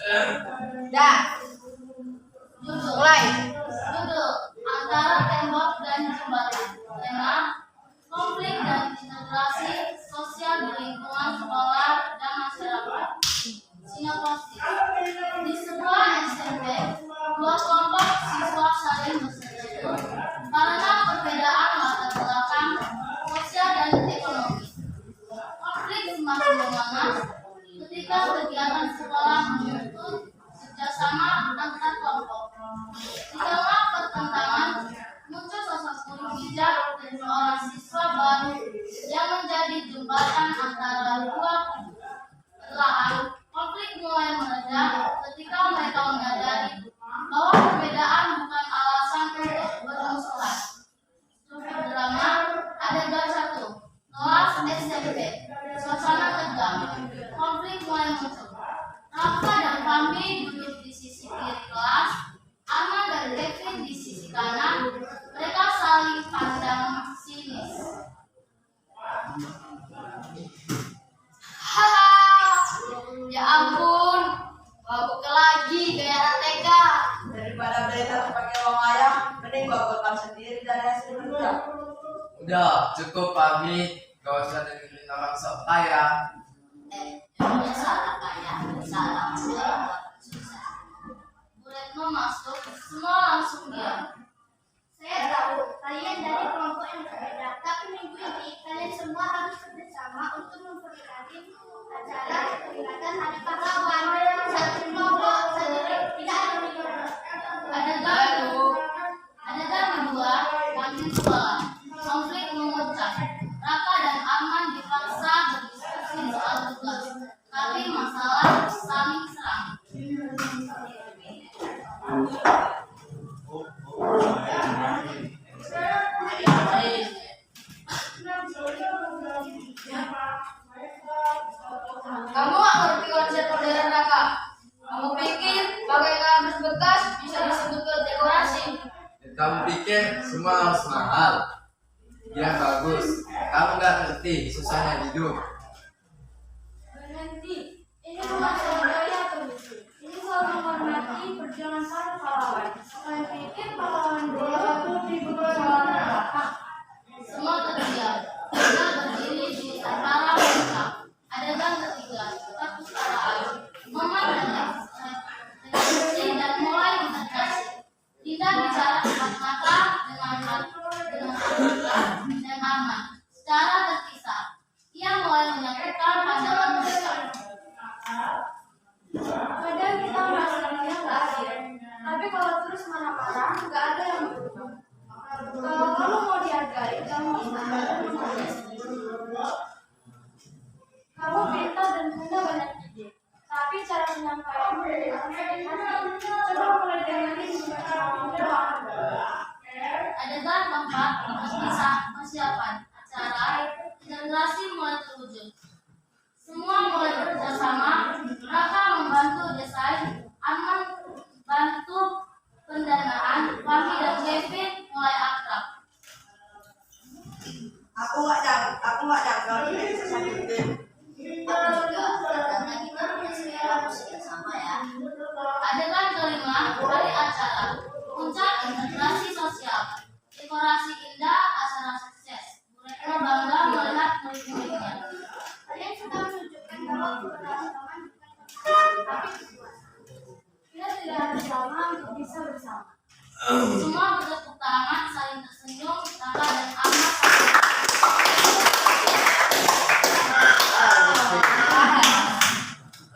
Mulai. Judul antara tembok dan jembatan. Tema konflik dan integrasi sosial di lingkungan sekolah dan masyarakat. Sinopsis. Di sebuah SMP, dua saling berseteru karena perbedaan latar belakang sosial dan ekonomi. Konflik semakin memanas ketika kegiatan sekolah menuntut kerjasama antar kelompok. Di tengah pertentangan, muncul sosok guru bijak dan seorang siswa baru yang menjadi jembatan antara dua kubu. Perlahan, konflik mulai mereda ketika mereka menyadari bahwa perbedaan bukan alasan untuk bermusuhan. Struktur drama adegan 1, kelas SMP. Suasana tegang, konflik mulai muncul. Rafa dan Fahmi duduk di sisi kiri kelas, Arman dan Kevin di sisi kanan. Mereka saling pandang sinis. Haha, ya ampun, mabuk lagi kayak TK. Daripada beli terus pakai uang ayah, mending bawa bekal sendiri dan hasil kerja. Udah, cukup Fahmi. Gak usah dengerin orang sok kaya. Emangnya salah kayak salah orang susah. Bu Retno masuk, semua langsung diam. Saya tahu kalian dari kelompok yang berbeda, tapi minggu ini kalian semua harus bersama untuk memperingati acara peringatan Hari Pahlawan. Satu kelompok sendiri tidak ada minum. Adegan kedua, kantin sekolah. Konflik memecah. Raka dan Arman dipaksa berdiskusi soal tugas, tapi masalah saling serang. Kamu gak ngerti konsep modern, Raka? Kamu pikir pakai kardus bekas bisa disebut dekorasi? Dan kamu pikir semua harus mahal? Biar bagus. Kamu gak ngerti susahnya hidup. Berhenti. Ini bukan soal gaya atau misi. Ini soal menghormati perjuangan para pahlawan. Kalian pikir pahlawan dulu itu dibuat soal apa? Semua terdiam. Mereka berdiri di antara mereka. Adegan ketiga, perpustakaan. Momen refleksi dan mulai integrasi. Tidak bicara empat mata dengan dan Arman. Secara terpisah, ia mulai menyatukan pandangan mereka. Kadang kita merasakannya nggak adil. Tapi kalau terus marah-marah, nggak ada yang berubah. Kalau kamu mau dihargai, kamu harus menghargai sendiri. Kamu pintar dan punya banyak ide. Tapi cara menyampaikanmu dengan hati. Coba mulai dari membaca Adegan keempat, persiapan acara integrasi mulai terwujud. Semua mulai bekerja sama. Raka membantu desain, Arman bantu pendanaan, Fahmi dan Kevin mulai akrab. Aku nggak jaga bisa sambil game. Aku juga, karena kita punya selera musik yang sama ya. Adegan kelima, hari acara. Puncak integrasi sosial. Dekorasi indah, acara sukses. Bu Retno bangga melihat murid-muridnya. Kalian sudah menunjukkan bahwa kebersamaan bukan kekuatan, tapi kekuatan. Kita tidak harus sama untuk bisa bersama. Semua bertepuk tangan, saling tersenyum. Raka dan Arman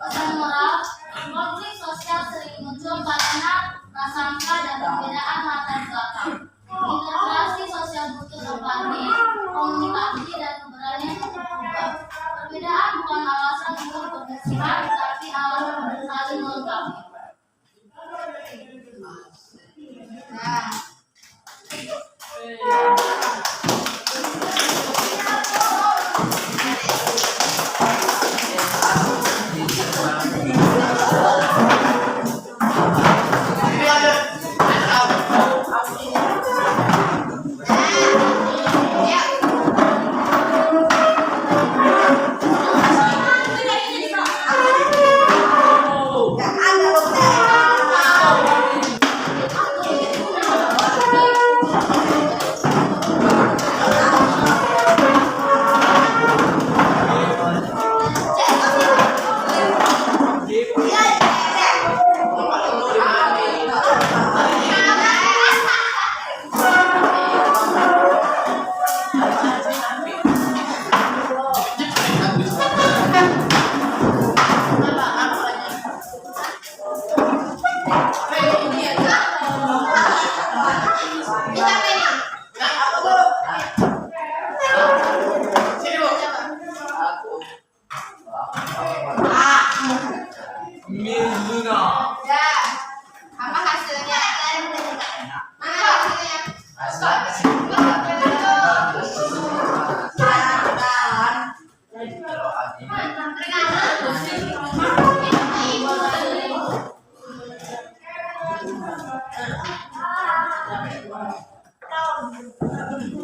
pesan moral, konflik sosial sering muncul karena prasangka dan perbedaan latar belakang. Integrasi sosial butuh empati, komunikasi, dan keberanian untuk berubah. Perbedaan bukan alasan untuk bermusuhan, tapi alasan untuk saling melengkapi. Nggak ada loh.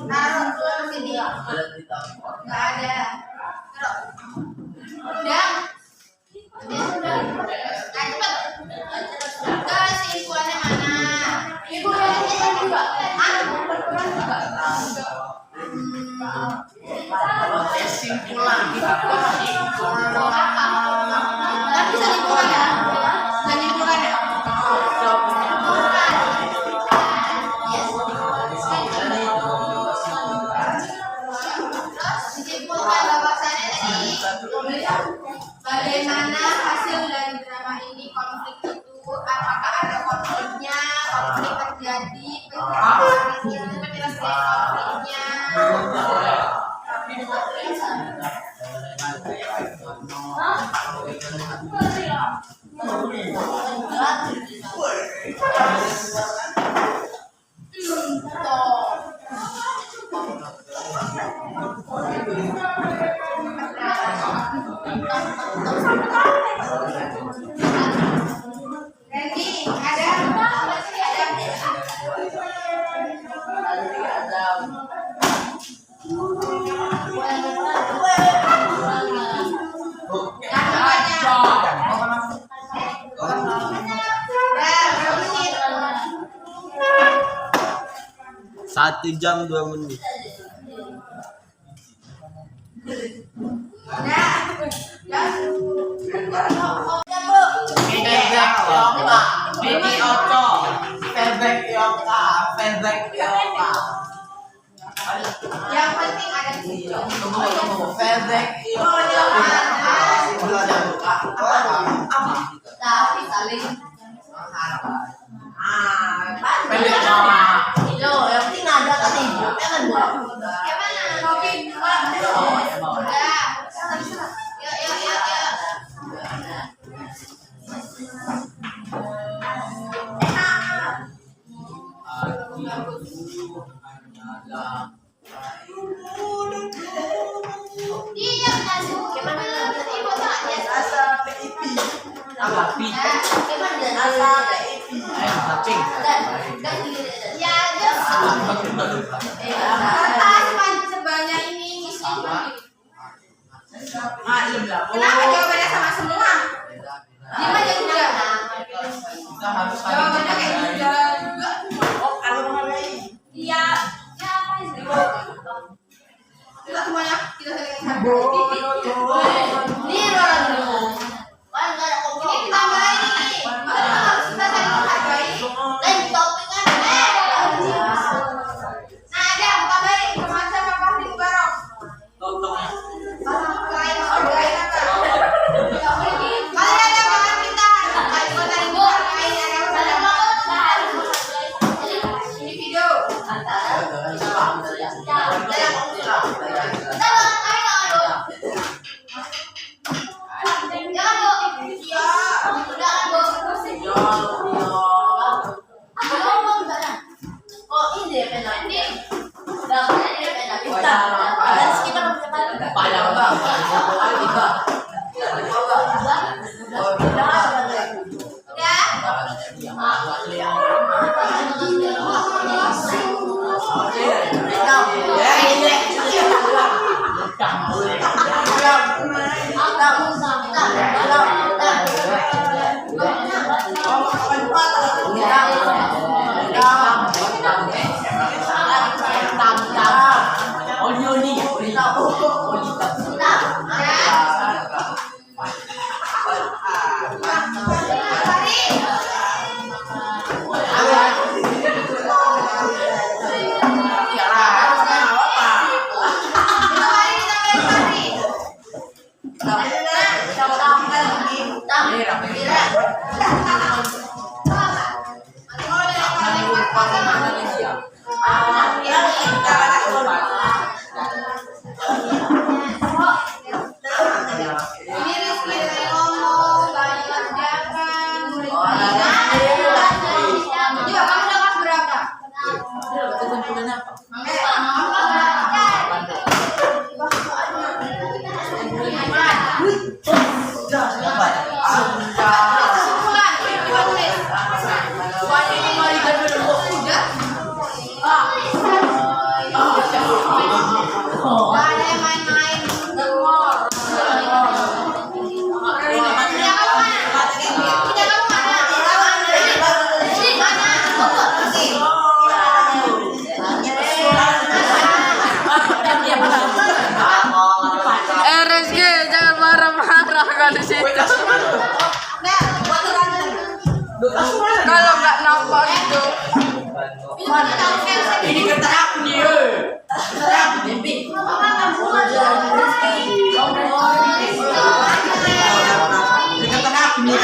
Taruh tuh sini. Nggak ada. Udah. Cepet. Kesimpulannya mana? Ibu yang ini juga. Kesimpulan Tapi bisa dibuka ya? Bisa dibuka ya? Terus disimpulkan bahwasannya tadi bagaimana hasil dari drama ini, konflik itu apakah ada konfliknya, konflik terjadi, penyelesaian konfliknya. Randy, Satu jam 2 menit. yang penting ada di situ. Tapi saling yang penting ada kan ibu, kan bu. gimana? Kopi dua. Udah. Yuk. Diam Nasu. Gimana? Ibu tak ya? Rasa PIP. Apa pi? Gimana? Rasa PIP. Cacing. Ya, just kertas sebanyak ini isi. Kenapa jawabannya sama semua? Gimana juga? Kita harus Jawabannya kayak juga. Oh, kalau mengenai Iya. Ya, apa sih? Kita semuanya kita saling ini orang dulu. Kan enggak ada Ini kita mulai nih. Masa harus kita saling menghargai? Dan topik kan Nah, ada buka baik semacam apa di barok. lontongnya. Lain hargai apa? Kalian ada makan kita. Ayo saling menghargai. Ada ini video. Ini Rizky dari ngomong, banyak kerjakan, Juga kamu udah kelas berapa? Kesimpulan, coba tulis. Nah, buat berantem. Kalau nggak nampak itu. Mana tahu kan Ini kata aku nih. Kata aku nih. Ini kata aku nih.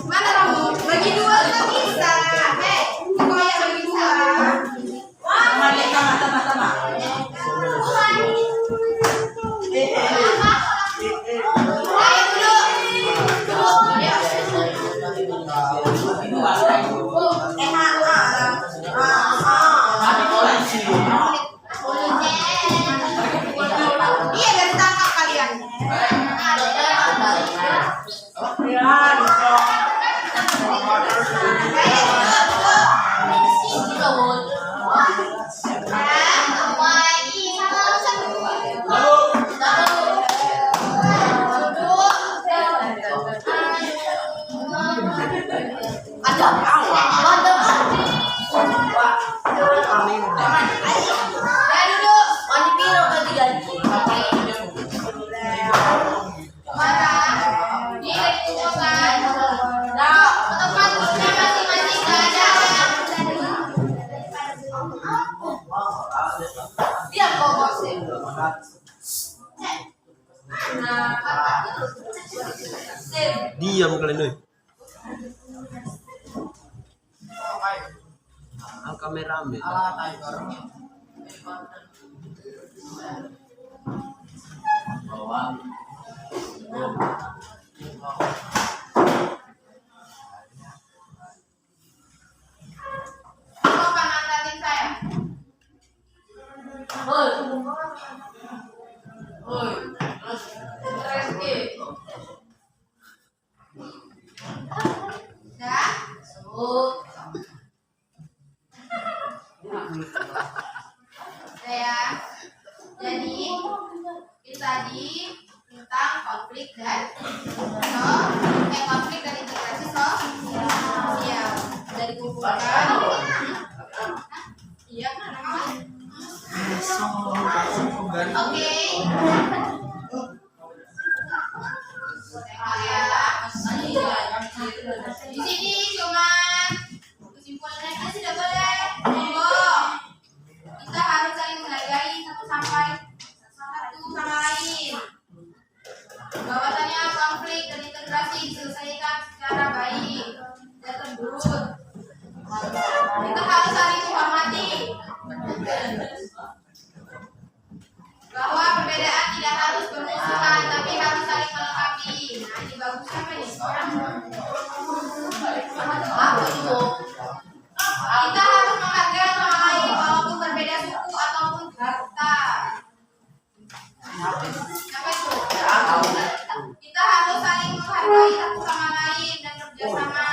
Mana kamu? Bagi dua kan bisa. Kamu yang bagi dua. Sama. Ayo duduk. Ya. Iya, dari tangkap kalian. Ada awak. Duduk. Marah. Ini dikumpulkan. Nah, tempat duduknya masing-masing nggak ada. Diam kau bosin. Diam kalian doi. Ang kameramen. Kau kan angkatin saya. Dah. Saya. Jadi itu tadi tentang konflik dan konflik dan integrasi sosial. Sudah dikumpulkan. Iya kan? Oke. Di sini cuma kesimpulannya aja sudah boleh. Monggo. Kita harus saling menghargai satu sama lain. Bahwasannya konflik dan integrasi diselesaikan secara baik dan terurut. Kita harus saling menghormati. Bahwa perbedaan tidak harus bermusuhan, tapi harus saling melengkapi. Nah, ini bagus apa nih? Kita harus menghargai orang lain walaupun berbeda suku ataupun harta. Apa itu? Kita harus saling menghargai satu sama lain dan kerjasama.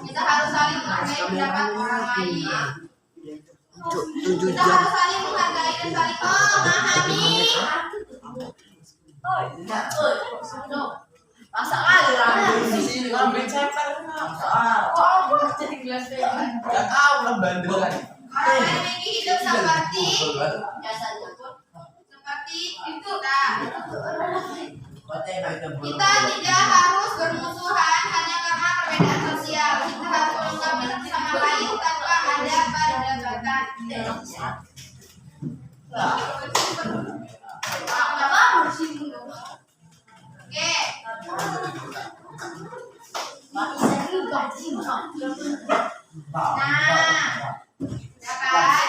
Kita harus saling menghargai pendapat orang lain. Kita harus saling menghargai dan saling memahami. Masak kali lah. Di sini ngambil cepet. Gak tahu lah bandel kan. Orang memiliki hidup seperti itu dah. Kita tidak harus bermusuhan hanya karena perbedaan sosial. Kita harus melengkapi satu sama lain tanpa ada perdebatan. Oke. Nah, ya kan?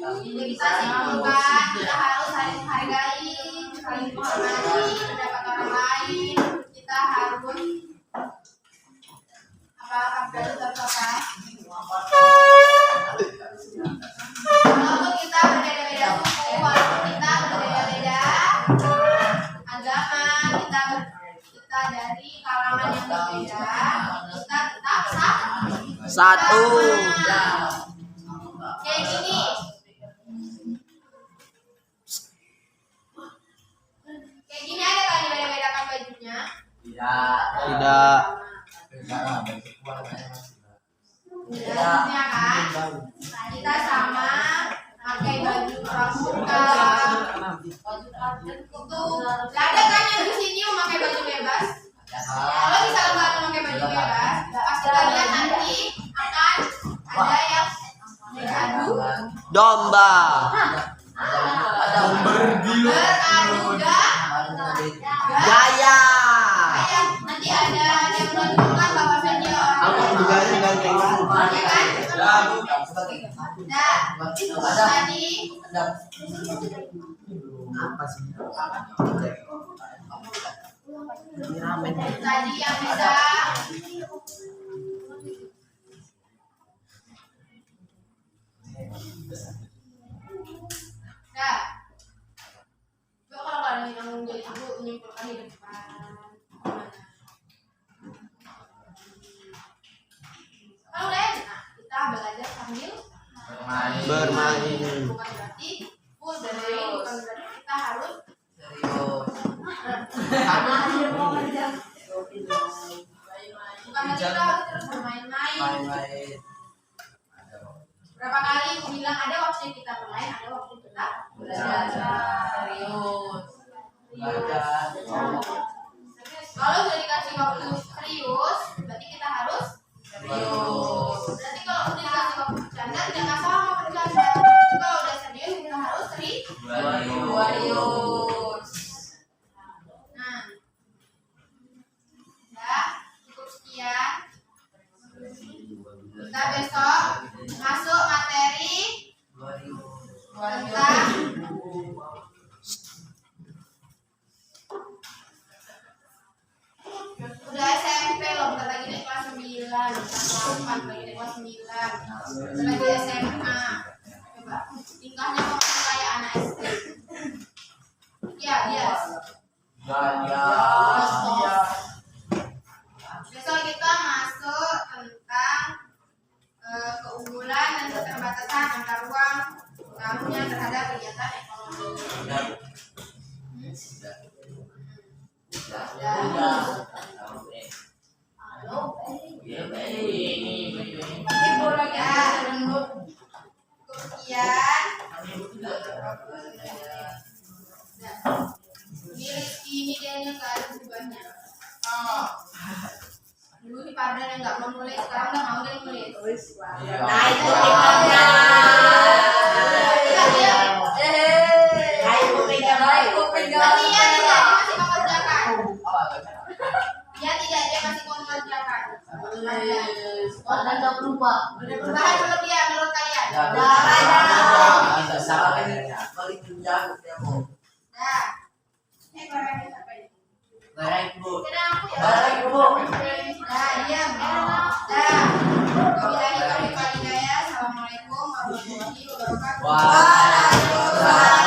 Jadi kita simpulkan, kita harus saling menghargai, saling menghormati pendapat orang lain. Kita harus walaupun kita berbeda-beda suku, walaupun kita berbeda-beda agama, kita dari kalangan yang berbeda, kita tetap Satu. kayak gini. Selanjutnya kan kita sama pakai baju pramuka, baju pramuka itu ada kan yang di sini memakai baju bebas. Kalau misalnya kalian memakai baju bebas, pasti kalian nanti akan ada yang beradu Domba. Gaya. nanti ada yang menunjukkan bahwasannya orang ya kan? Nah, tadi tadi yang bisa nah, coba kalau kalian yang menjadi ibu menyimpulkan di depan. Kalau udah enak, kita belajar sambil Bermain. bukan berarti full bermain, bukan berarti kita harus bukan berarti kita harus terus bermain-main. Berapa kali aku bilang ada waktu kita bermain, ada waktu kita belajar. Serius. Kalau udah dikasih waktu serius, berarti kita harus serius. Berarti kalau udah dikasih waktu bercanda, tidak sama bercanda. Kalau udah serius, kita harus serius. Nah, ya cukup sekian. Kita besok masuk materi tentang udah SMP loh, bentar lagi naik kelas 9, kelas 4 lagi naik kelas 9, bentar lagi SMA. Coba tingkahnya mau kayak anak SD. Ya, bias. Besok kita masuk tentang keunggulan dan keterbatasan antar ruang pengaruhnya terhadap kegiatan ekonomi. Ibu lagi ada lembut. Kemudian ini kayaknya nggak ada perubahannya. Dulu si Pardan yang nggak mau nulis, sekarang udah mau dia nulis. Nah itu timnya. Ayo pegang, ayo pegang. Tapi ya tidak, dia masih mengerjakan. Ya tidak, dia masih mau mengerjakan. Warna nggak berubah. Ada perubahan menurut dia, menurut kalian? Balik kerjaan ya bu. Nah, barangnya siapa ini? Baik bu. Kenapa aku ya? Baik bu. Nah, diam. Nah, wabillahi taufiq wal hidayah. Assalamualaikum warahmatullahi wabarakatuh. Waalaikumsalam.